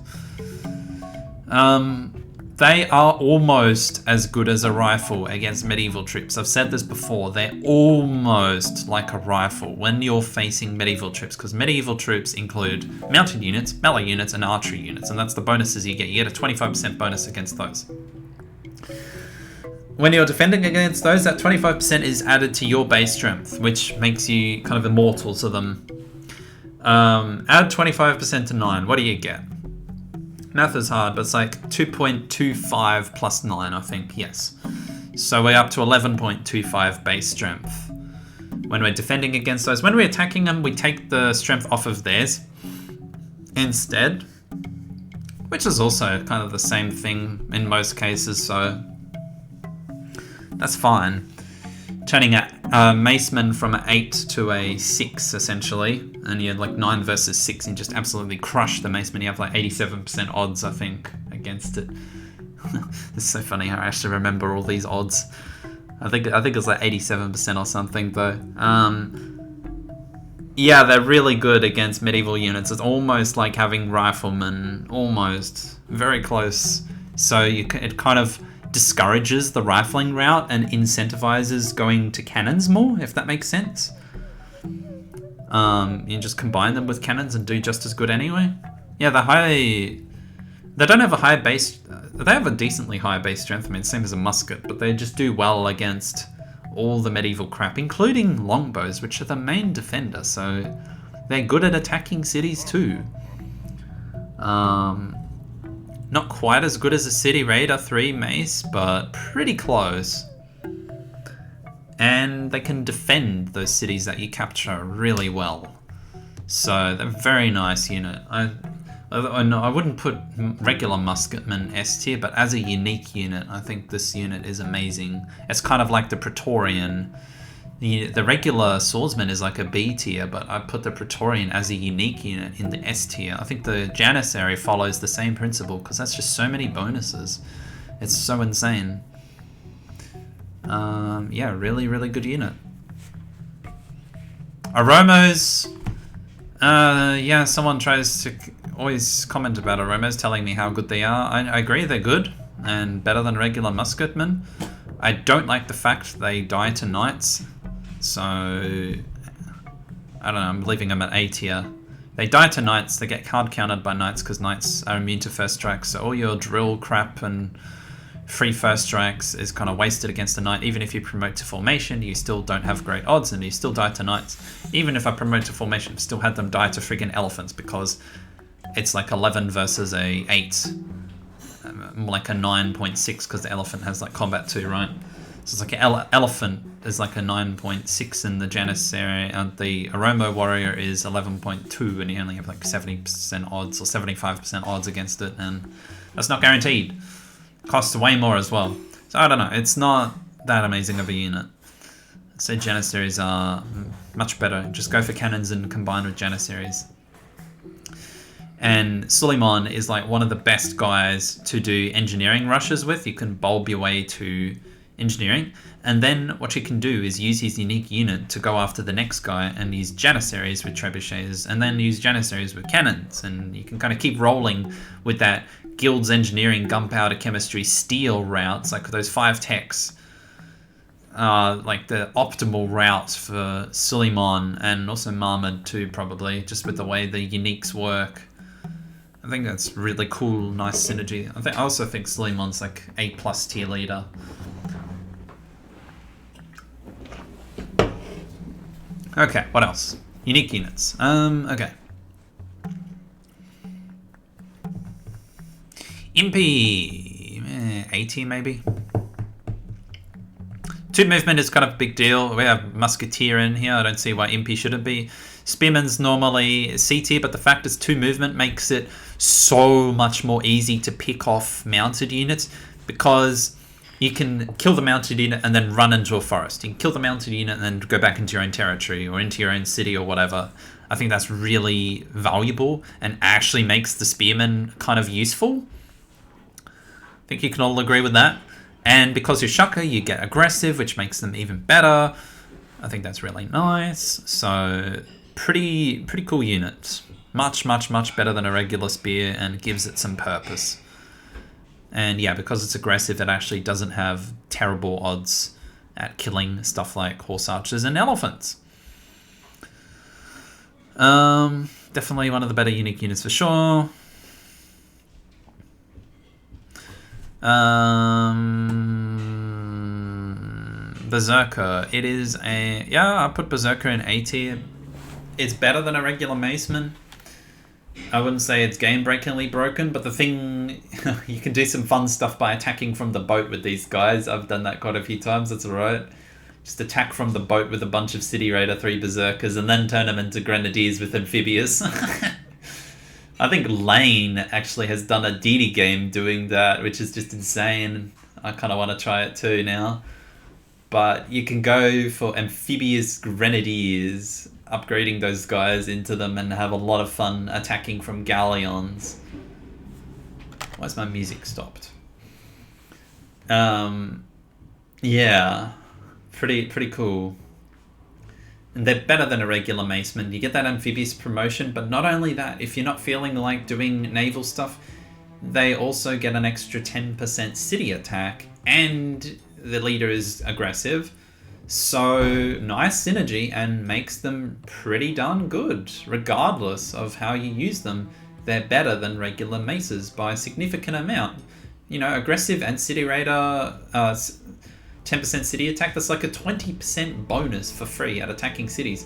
They are almost as good as a rifle against medieval troops. I've said this before, they're almost like a rifle when you're facing medieval troops, because medieval troops include mounted units, melee units, and archery units, and that's the bonuses you get. You get a 25% bonus against those. When you're defending against those, that 25% is added to your base strength, which makes you kind of immortal to them. Add 25% to 9, what do you get? Math is hard, but it's like 2.25 plus 9, I think, yes. So we're up to 11.25 base strength. When we're defending against those, when we're attacking them, we take the strength off of theirs instead. which is also kind of the same thing in most cases, so that's fine. Turning a Maceman from an 8 to a 6, essentially, and you had like 9 versus 6, and you just absolutely crush the Maceman. You have like 87% odds, I think, against it. It's so funny how I actually remember all these odds. I think it's like 87% or something, though. Yeah, they're really good against medieval units. It's almost like having riflemen, almost. Very close. So it kind of discourages the rifling route and incentivizes going to cannons more, if that makes sense. You just combine them with cannons and do just as good anyway. Yeah, they don't have a high base. They have a decently high base strength. I mean, same as a musket, but they just do well against all the medieval crap, including longbows, which are the main defender. So they're good at attacking cities too. Not quite as good as a City Raider 3 mace, but pretty close. And they can defend those cities that you capture really well. So they're a very nice unit. I wouldn't put regular musketmen S tier, but as a unique unit, I think this unit is amazing. It's kind of like the Praetorian. The regular swordsman is like a B tier, but I put the Praetorian as a unique unit in the S tier. I think the Janissary follows the same principle, because that's just so many bonuses. It's so insane. Yeah, really, really good unit. Aromos. Yeah, someone tries to always comment about Aromos, telling me how good they are. I agree, they're good, and better than regular musketmen. I don't like the fact they die to knights. So, I don't know, I'm leaving them at A tier. They die to knights, they get hard countered by knights because knights are immune to first strikes, so all your drill crap and free first strikes is kind of wasted against a knight. Even if you promote to formation, you still don't have great odds and you still die to knights. Even if I promote to formation, I've still had them die to friggin' elephants because it's like 11 versus a 8. Like a 9.6 because the elephant has like combat too, right? So it's like an elephant is like a 9.6 in the Janissary, and the Aromo warrior is 11.2, and you only have like 70% odds or 75% odds against it, and that's not guaranteed. Costs way more as well. So I don't know, it's not that amazing of a unit. I'd say Janissaries are much better. Just go for cannons and combine with Janissaries. And Suleiman is like one of the best guys to do engineering rushes with. You can bulb your way to engineering, and then what you can do is use his unique unit to go after the next guy and use Janissaries with trebuchets, and then use Janissaries with cannons, and you can kind of keep rolling with that guild's engineering, gunpowder, chemistry, steel routes, like those 5 techs. Like the optimal routes for Suleiman and also Mahmud too, probably, just with the way the uniques work. I think that's really cool, nice synergy. I also think Suleiman's like A+ tier leader. Okay, what else? Unique units. Okay. Impy, 80 maybe. 2 movement is kind of a big deal. We have Musketeer in here. I don't see why Impy shouldn't be. Spearman's normally C tier, but the fact is 2 movement makes it so much more easy to pick off mounted units, because you can kill the mounted unit and then run into a forest. You can kill the mounted unit and then go back into your own territory or into your own city or whatever. I think that's really valuable and actually makes the spearman kind of useful. I think you can all agree with that. And because you're Shaka, you get aggressive, which makes them even better. I think that's really nice. So pretty cool unit. Much better than a regular spear, and gives it some purpose. And yeah, because it's aggressive, it actually doesn't have terrible odds at killing stuff like horse archers and elephants. Definitely one of the better unique units for sure. Berserker. It is a... Yeah, I put Berserker in A tier. It's better than a regular Maceman. I wouldn't say it's game-breakingly broken, but the thing... you can do some fun stuff by attacking from the boat with these guys. I've done that quite a few times, that's alright. Just attack from the boat with a bunch of City Raider 3 Berserkers and then turn them into Grenadiers with Amphibious. I think Lane actually has done a DD game doing that, which is just insane. I kind of want to try it too now. But you can go for amphibious grenadiers, upgrading those guys into them, and have a lot of fun attacking from galleons. Why's my music stopped? Yeah, pretty cool. And they're better than a regular maceman. You get that amphibious promotion, but not only that, if you're not feeling like doing naval stuff, they also get an extra 10% city attack, and the leader is aggressive. So nice synergy, and makes them pretty darn good. Regardless of how you use them, they're better than regular maces by a significant amount. You know, aggressive and city raider, 10% city attack, that's like a 20% bonus for free at attacking cities.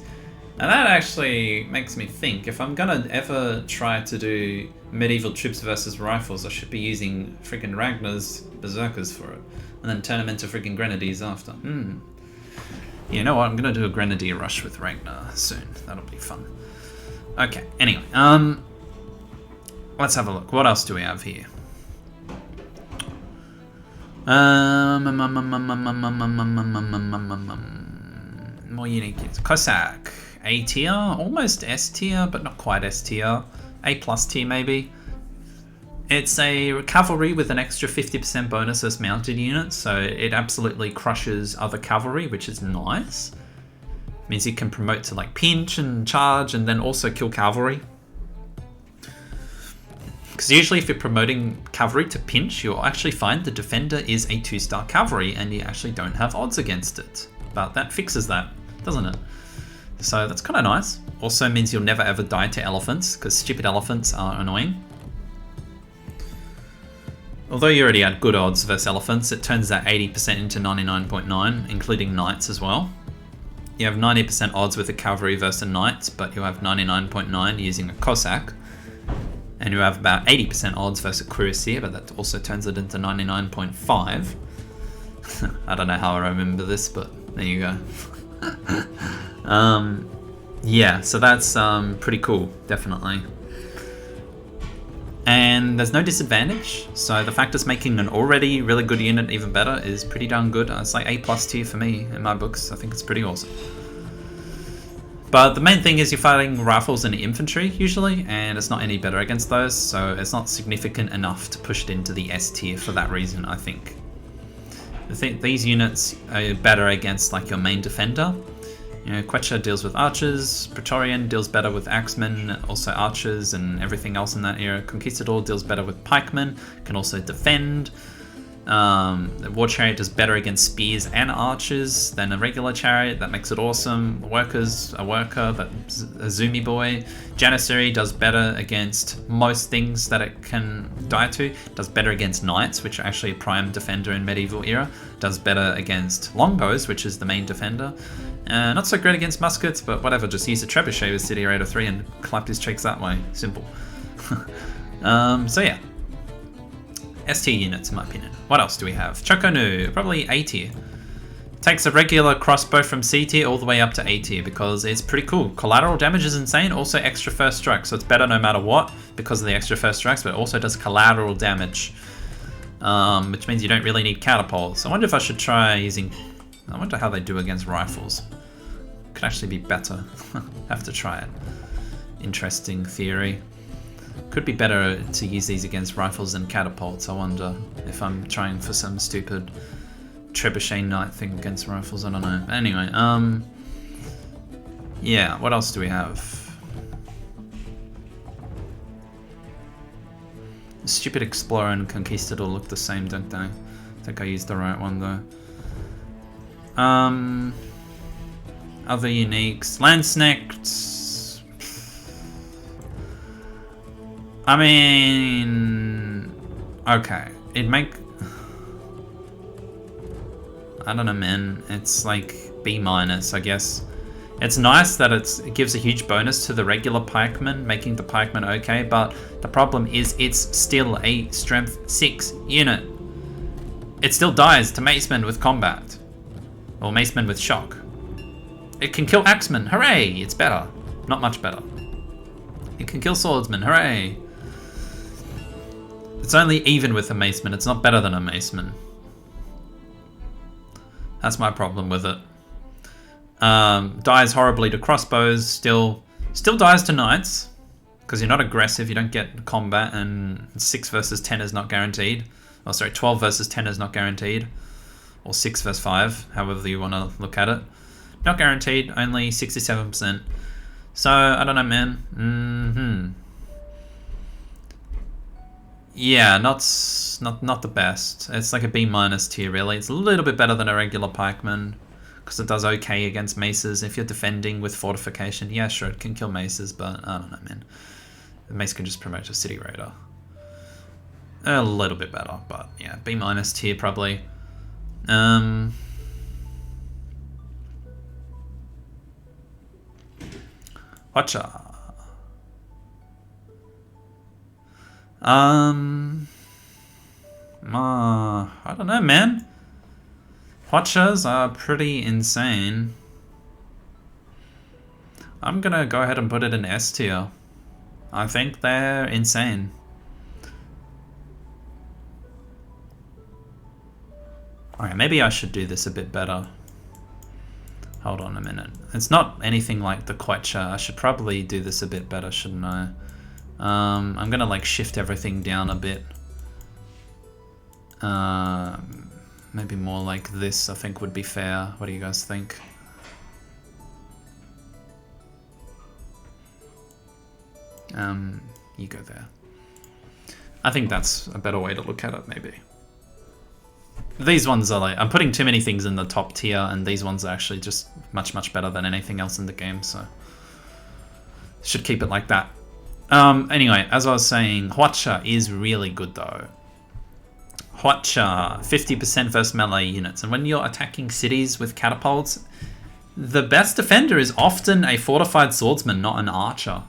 And that actually makes me think, if I'm gonna ever try to do medieval troops versus rifles, I should be using freaking Ragnar's berserkers for it, and then turn them into freaking grenadiers after. You know what, I'm gonna do a grenadier rush with Ragnar soon. That'll be fun. Okay, anyway, let's have a look. What else do we have here? More unique. Cossack. A tier, almost S tier, but not quite S tier. A plus tier maybe. It's a cavalry with an extra 50% bonus as mounted units, so it absolutely crushes other cavalry, which is nice. Means you can promote to like pinch and charge, and then also kill cavalry. Because usually if you're promoting cavalry to pinch, you'll actually find the defender is a 2-star cavalry and you actually don't have odds against it. But that fixes that, doesn't it? So that's kind of nice. Also means you'll never ever die to elephants, because stupid elephants are annoying. Although you already had good odds versus elephants, it turns that 80% into 99.9, including knights as well. You have 90% odds with a cavalry versus a knight, but you have 99.9 using a Cossack. And you have about 80% odds versus a Cuirassier, but that also turns it into 99.5. I don't know how I remember this, but there you go. Yeah, so that's pretty cool, definitely. And there's no disadvantage, so the fact it's making an already really good unit even better is pretty darn good. It's like A plus tier for me in my books. I think it's pretty awesome. But the main thing is you're fighting rifles and infantry usually, and it's not any better against those, so it's not significant enough to push it into the S tier for that reason, I think. I think these units are better against like your main defender. You know, Quecher deals with archers, Praetorian deals better with axemen, also archers and everything else in that era. Conquistador deals better with pikemen, can also defend. The War Chariot does better against spears and archers than a regular chariot. That makes it awesome. Worker's a worker, but a zoomy boy. Janissary does better against most things that it can die to. Does better against knights, which are actually a prime defender in medieval era. Does better against longbows, which is the main defender. Not so great against muskets, but whatever. Just use a trebuchet with City Raider 3 and clap his cheeks that way. Simple. So yeah. S tier units in my opinion. What else do we have? Chokonu, probably A tier. Takes a regular crossbow from C tier all the way up to A tier because it's pretty cool. Collateral damage is insane, also extra first strike, so it's better no matter what because of the extra first strikes, but it also does collateral damage, which means you don't really need catapults. I wonder if I should try using... I wonder how they do against rifles. Could actually be better. Have to try it. Interesting theory. Could be better to use these against rifles than catapults. I wonder if I'm trying for some stupid trebuchet knight thing against rifles. I don't know. But anyway, yeah, what else do we have? Stupid Explorer and Conquistador look the same, don't they? I think I used the right one though. Other uniques. Landsknecht. I mean, okay, I don't know, man. It's like B-, I guess. It's nice that it gives a huge bonus to the regular pikeman, making the pikeman okay, but the problem is it's still a strength 6 unit. It still dies to macemen with combat, or macemen with shock. It can kill axemen, hooray! It's better, not much better. It can kill swordsmen, hooray! It's only even with a maceman, it's not better than a maceman. That's my problem with it. Dies horribly to crossbows, still dies to knights, because you're not aggressive, you don't get combat, and 6 versus 10 is not guaranteed. Oh, sorry, 12 versus 10 is not guaranteed. Or 6 versus 5, however you want to look at it. Not guaranteed, only 67%. So, I don't know, man. Yeah, not the best. It's like a B- tier, really. It's a little bit better than a regular pikeman, because it does okay against maces. If you're defending with fortification, yeah, sure, it can kill maces, but I don't know, man. The mace can just promote a city raider. A little bit better, but yeah, B- tier probably. Watcha. I don't know, man. Watchers are pretty insane. I'm gonna go ahead and put it in S tier. I think they're insane. Alright, maybe I should do this a bit better. Hold on a minute. It's not anything like the Quetcher. I should probably do this a bit better, shouldn't I? I'm gonna like shift everything down a bit. Maybe more like this, I think would be fair. What do you guys think? You go there. I think that's a better way to look at it, maybe. These ones are like, I'm putting too many things in the top tier, and these ones are actually just much better than anything else in the game, so should keep it like that. Anyway, as I was saying, Hwacha is really good though. Hwacha, 50% versus melee units, and when you're attacking cities with catapults, the best defender is often a fortified swordsman, not an archer.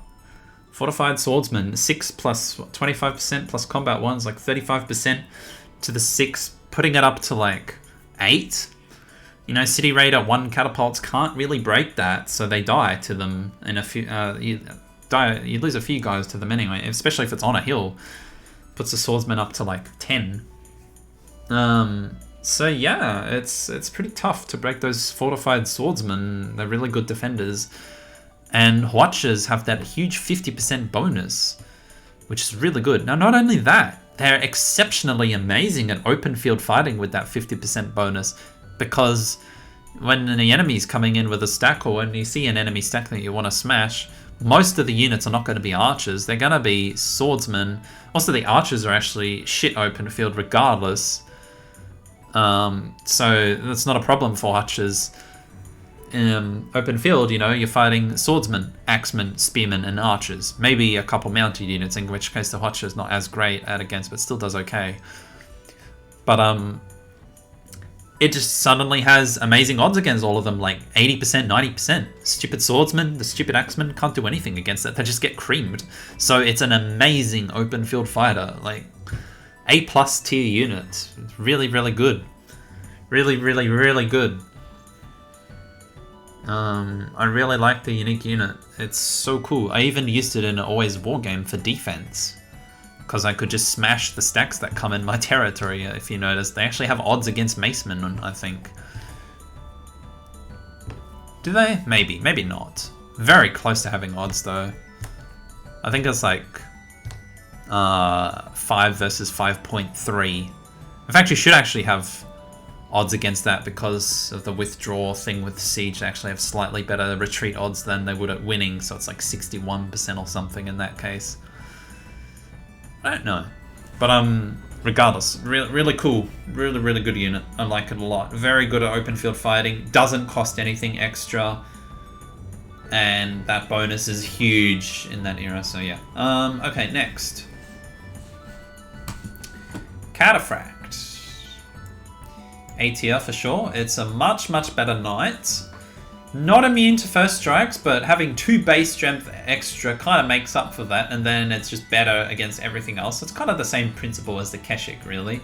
Fortified swordsman, 6 plus 25% plus combat 1 is like 35% to the 6, putting it up to like 8. You know, City Raider 1 catapults can't really break that, so they die to them in a few. You lose a few guys to them anyway, especially if it's on a hill. Puts the swordsman up to like 10. So yeah, it's pretty tough to break those fortified swordsmen. They're really good defenders. And Hwachas have that huge 50% bonus, which is really good. Now, not only that, they're exceptionally amazing at open field fighting with that 50% bonus, because when the enemy's coming in with a stack, or when you see an enemy stack that you want to smash, most of the units are not going to be archers. They're going to be swordsmen. Also, the archers are actually shit open field regardless. So that's not a problem for archers. Open field, you know, you're fighting swordsmen, axemen, spearmen, and archers. Maybe a couple mounted units, in which case the Hwacha is not as great at against, but still does okay. But it just suddenly has amazing odds against all of them, like 80%, 90%. Stupid swordsmen, the stupid axemen can't do anything against it. They just get creamed. So it's an amazing open field fighter, like A+ tier unit. It's really, really good. Really, really, really good. I really like the unique unit. It's so cool. I even used it in an always war game for defense, because I could just smash the stacks that come in my territory. If you notice, they actually have odds against macemen, I think. Do they? Maybe not. Very close to having odds though. I think it's like 5 versus 5.3. In fact, you should actually have odds against that, because of the withdraw thing with Siege. They actually have slightly better retreat odds than they would at winning, so it's like 61% or something in that case. I don't know. But regardless, really cool. Really, really good unit. I like it a lot. Very good at open field fighting. Doesn't cost anything extra. And that bonus is huge in that era, so yeah. Okay, next. Cataphract. A tier for sure. It's a much better knight. Not immune to first strikes, but having 2 base strength extra kind of makes up for that, and then it's just better against everything else. It's kind of the same principle as the Keshik, really.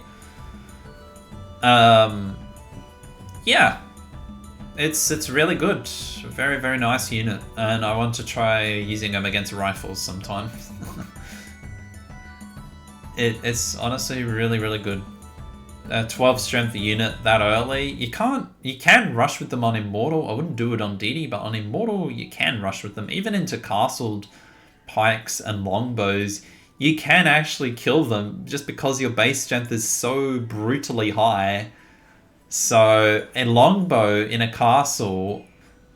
Yeah. It's really good. Very, very nice unit. And I want to try using them against rifles sometime. It's honestly really, really good. 12 strength unit that early. You can rush with them on Immortal. I wouldn't do it on DD, but on Immortal you can rush with them. Even into castled pikes and longbows, you can actually kill them just because your base strength is so brutally high. So a longbow in a castle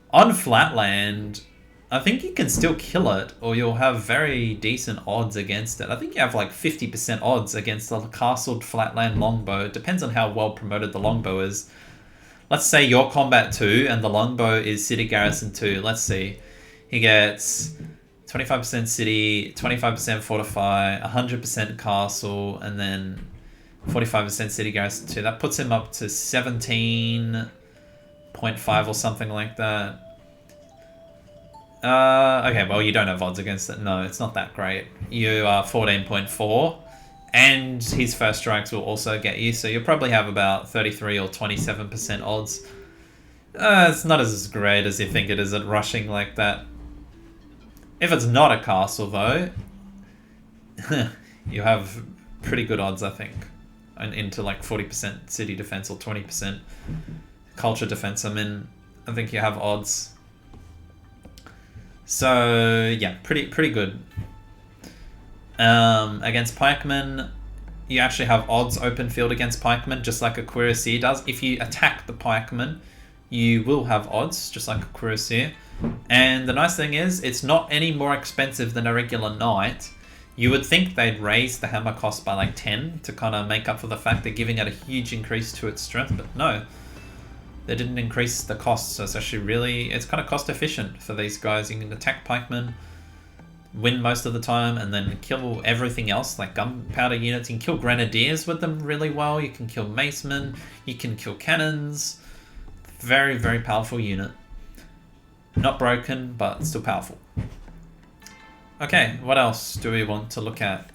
on flatland, I think you can still kill it, or you'll have very decent odds against it. I think you have like 50% odds against the castled flatland longbow. It depends on how well promoted the longbow is. Let's say you're combat 2 and the longbow is city garrison 2. Let's see. He gets 25% city, 25% fortify, 100% castle, and then 45% city garrison 2. That puts him up to 17.5 or something like that. Okay, well, you don't have odds against it. No, it's not that great. You are 14.4, and his first strikes will also get you, so you'll probably have about 33 or 27% odds. It's not as great as you think it is at rushing like that. If it's not a castle, though, you have pretty good odds, I think. And into like 40% city defense or 20% culture defense. I mean, I think you have odds. So yeah, pretty good. Against pikemen, you actually have odds open field against pikemen, just like a cuirassier does. If you attack the pikemen, you will have odds, just like a cuirassier. And the nice thing is, it's not any more expensive than a regular knight. You would think they'd raise the hammer cost by like 10 to kind of make up for the fact they're giving it a huge increase to its strength, but no. They didn't increase the cost, so it's actually really, it's kind of cost efficient for these guys. You can attack pikemen, win most of the time, and then kill everything else, like gunpowder units. You can kill grenadiers with them really well. You can kill macemen, you can kill cannons. Very, very powerful unit. Not broken, but still powerful. Okay, what else do we want to look at?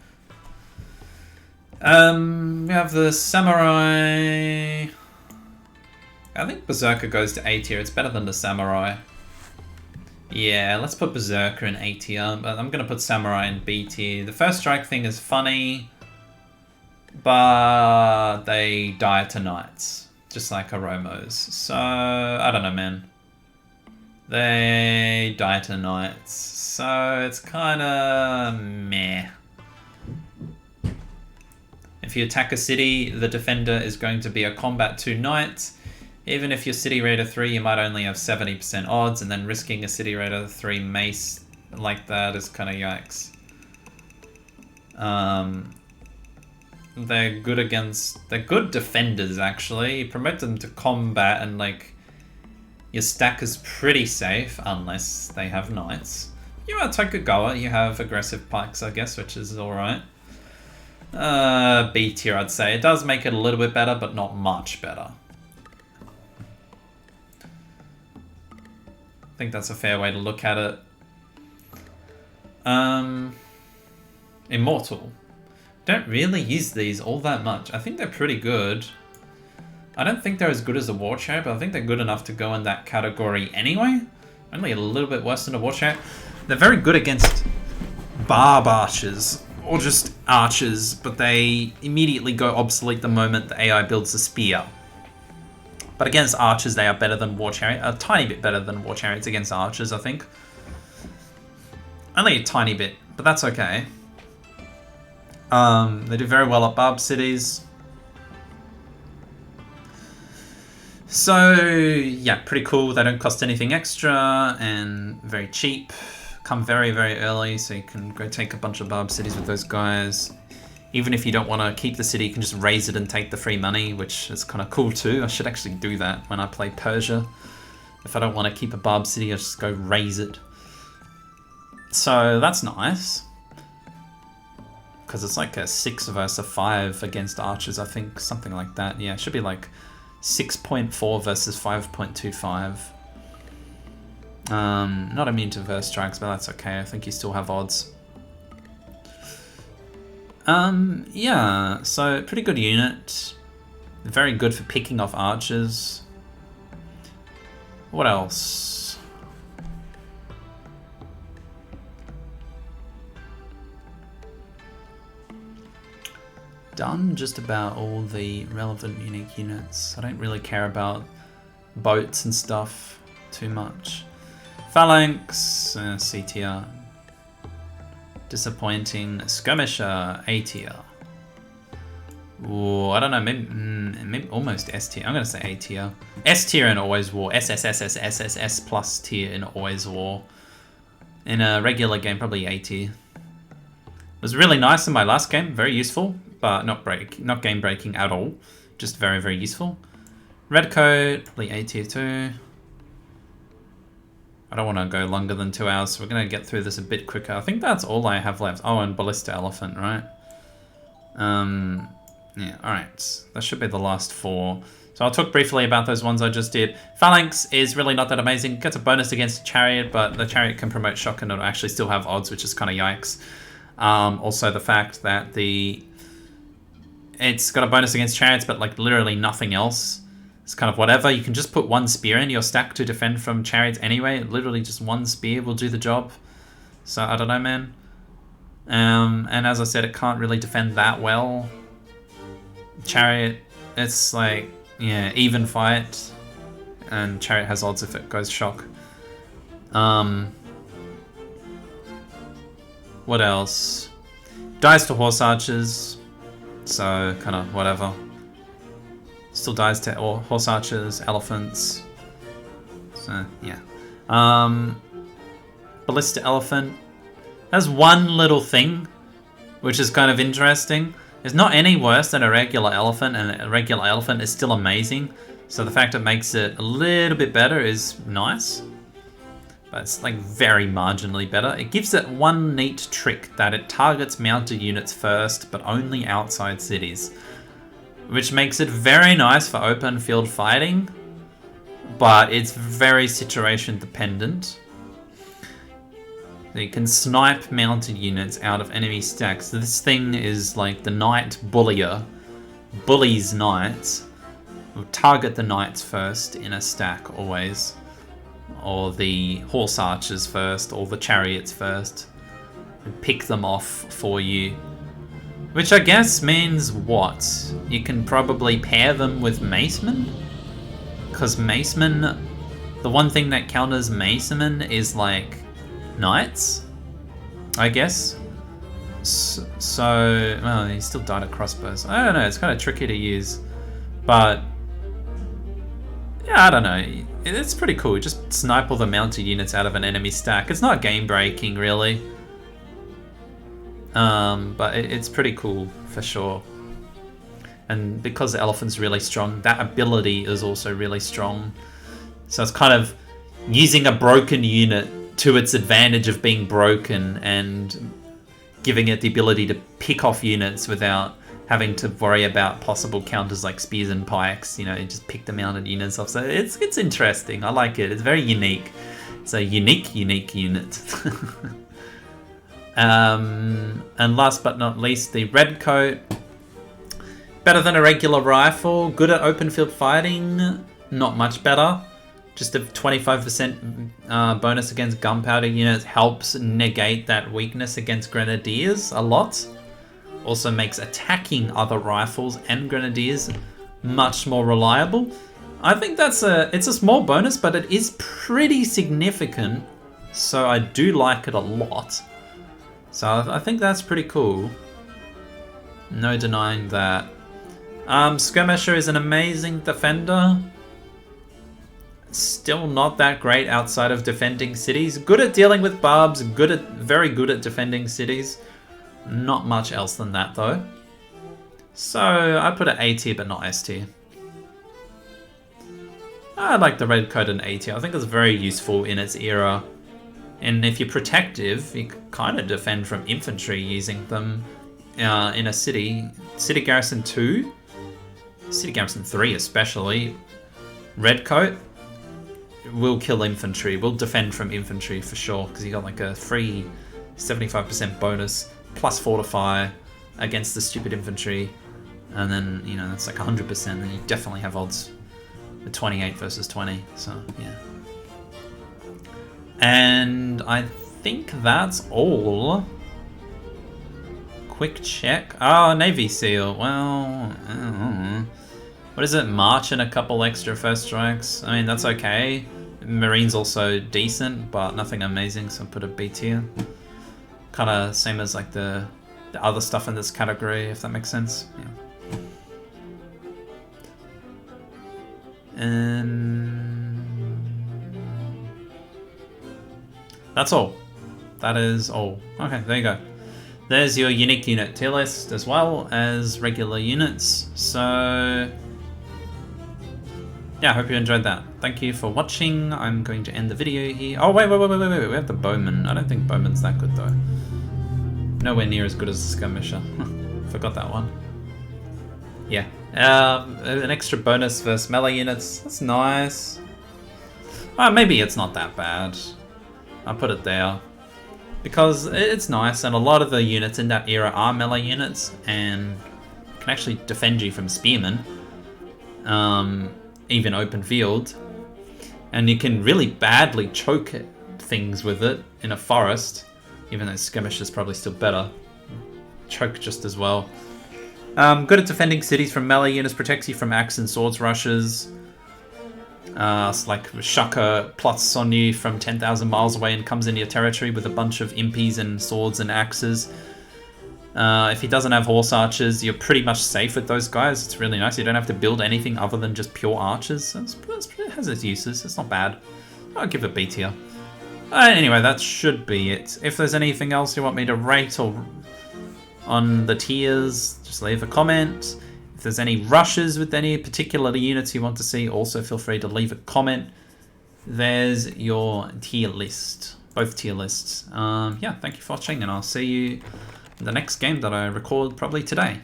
We have the samurai. I think Berserker goes to A tier. It's better than the Samurai. Yeah, let's put Berserker in A tier, but I'm going to put Samurai in B tier. The first strike thing is funny, but they die to knights, just like Aromos. So, I don't know, man. They die to knights, so it's kind of meh. If you attack a city, the defender is going to be a combat 2 knight. Even if you're City Raider 3, you might only have 70% odds, and then risking a City Raider 3 mace like that is kind of yikes. They're good defenders, actually. You promote them to combat, and like, your stack is pretty safe, unless they have knights. You are Tokugawa, you have aggressive pikes, I guess, which is alright. B tier, I'd say. It does make it a little bit better, but not much better. I think that's a fair way to look at it. Immortal. Don't really use these all that much. I think they're pretty good. I don't think they're as good as the War Chariot, but I think they're good enough to go in that category anyway. Only a little bit worse than the War Chariot. They're very good against barb archers, or just archers, but they immediately go obsolete the moment the AI builds a spear. But against archers, they are better than War Chariot. A tiny bit better than War Chariots against archers, I think. Only a tiny bit, but that's okay. They do very well at barb cities. So, yeah, pretty cool. They don't cost anything extra and very cheap. Come very, very early, so you can go take a bunch of barb cities with those guys. Even if you don't want to keep the city, you can just raise it and take the free money, which is kind of cool too. I should actually do that when I play Persia. If I don't want to keep a barb city, I just go raise it. So that's nice. Because it's like a 6 versus a 5 against archers, I think. Something like that. Yeah, it should be like 6.4 versus 5.25. Not immune to verse strikes, but that's okay. I think you still have odds. Yeah, so pretty good unit. Very good for picking off archers. What else? Done just about all the relevant unique units. I don't really care about boats and stuff too much. Phalanx, C tier. Disappointing. Skirmisher, A tier. Ooh, I don't know, maybe almost S tier. I'm gonna say A tier. S tier in Always War. SSSSSSS plus tier in Always War. In a regular game, probably A tier. It was really nice in my last game, very useful, but not game breaking at all. Just very, very useful. Red coat, probably A tier too. I don't want to go longer than 2 hours, so we're gonna get through this a bit quicker. I think that's all I have left. Oh, and Ballista Elephant, right? Yeah, alright. That should be the last 4. So I'll talk briefly about those ones I just did. Phalanx is really not that amazing. Gets a bonus against a Chariot, but the Chariot can promote Shock and it'll actually still have odds, which is kind of yikes. Also the fact that it's got a bonus against Chariots, but like literally nothing else. It's kind of whatever. You can just put 1 spear in your stack to defend from Chariots anyway. Literally just 1 spear will do the job. So I don't know, man. And as I said, it can't really defend that well. Chariot, it's like, yeah, even fight, and Chariot has odds if it goes Shock. What else? Dies to Horse Archers, so kind of whatever. Still dies to Horse Archers, Elephants, so yeah. Ballista Elephant has one little thing, which is kind of interesting. It's not any worse than a regular elephant, and a regular elephant is still amazing. So the fact it makes it a little bit better is nice. But it's like very marginally better. It gives it one neat trick that it targets mounted units first, but only outside cities. Which makes it very nice for open field fighting, but it's very situation dependent. You can snipe mounted units out of enemy stacks. So this thing is like the Knight Bullier. Bullies knights. We'll target the knights first in a stack always. Or the horse archers first, or the chariots first. And pick them off for you. Which I guess means what? You can probably pair them with macemen? Because macemen, the one thing that counters macemen is like knights, I guess. So, well, he still died at crossbows. I don't know, it's kind of tricky to use. But, yeah, I don't know. It's pretty cool. Just snipe all the mounted units out of an enemy stack. It's not game breaking, really. But it's pretty cool, for sure. And because the elephant's really strong, that ability is also really strong. So it's kind of using a broken unit to its advantage of being broken and giving it the ability to pick off units without having to worry about possible counters like spears and pikes. You know, you just pick the mounted units off. So it's interesting. I like it. It's very unique. It's a unique unit. And last but not least, the red coat. Better than a regular rifle. Good at open field fighting. Not much better. Just a 25% bonus against gunpowder units helps negate that weakness against grenadiers a lot. Also makes attacking other rifles and grenadiers much more reliable. I think it's a small bonus, but it is pretty significant. So I do like it a lot. So I think that's pretty cool. No denying that. Skirmisher is an amazing defender. Still not that great outside of defending cities. Good at dealing with barbs, very good at defending cities. Not much else than that though. So I put it A tier but not S tier. I like the red coat in A tier. I think it's very useful in its era. And if you're protective, you can kind of defend from infantry using them in a city. City Garrison 2, City Garrison 3 especially. Red coat will kill infantry, will defend from infantry for sure, because you got like a free 75% bonus plus fortify against the stupid infantry, and then, you know, that's like 100%, and you definitely have odds at 28 versus 20, so yeah. And I think that's all. Quick check. Oh, Navy SEAL. Well, I don't know. What is it? March and a couple extra first strikes. I mean, that's okay. Marine's also decent, but nothing amazing, so I'll put a B tier. Kind of same as like the other stuff in this category, if that makes sense. Yeah. That's all. That is all. Okay, there you go. There's your unique unit tier list as well as regular units. So yeah, I hope you enjoyed that. Thank you for watching. I'm going to end the video here. Oh, wait. We have the Bowman. I don't think Bowman's that good though. Nowhere near as good as the Skirmisher. Forgot that one. Yeah. An extra bonus versus melee units. That's nice. Maybe it's not that bad. I'll put it there. Because it's nice, and a lot of the units in that era are melee units, and can actually defend you from spearmen, even open field. And you can really badly choke things with it in a forest, even though skirmish is probably still better. Choke just as well. Good at defending cities from melee units, protects you from axe and swords rushes. It's like Shaka plots on you from 10,000 miles away and comes into your territory with a bunch of impies and swords and axes. If he doesn't have horse archers, you're pretty much safe with those guys. It's really nice. You don't have to build anything other than just pure archers. It has its uses. It's not bad. I'll give it B tier. Anyway, that should be it. If there's anything else you want me to rate or on the tiers, just leave a comment. If there's any rushes with any particular units you want to see, also feel free to leave a comment. There's your tier list, both tier lists. Yeah, thank you for watching, and I'll see you in the next game that I record probably today.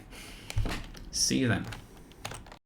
See you then.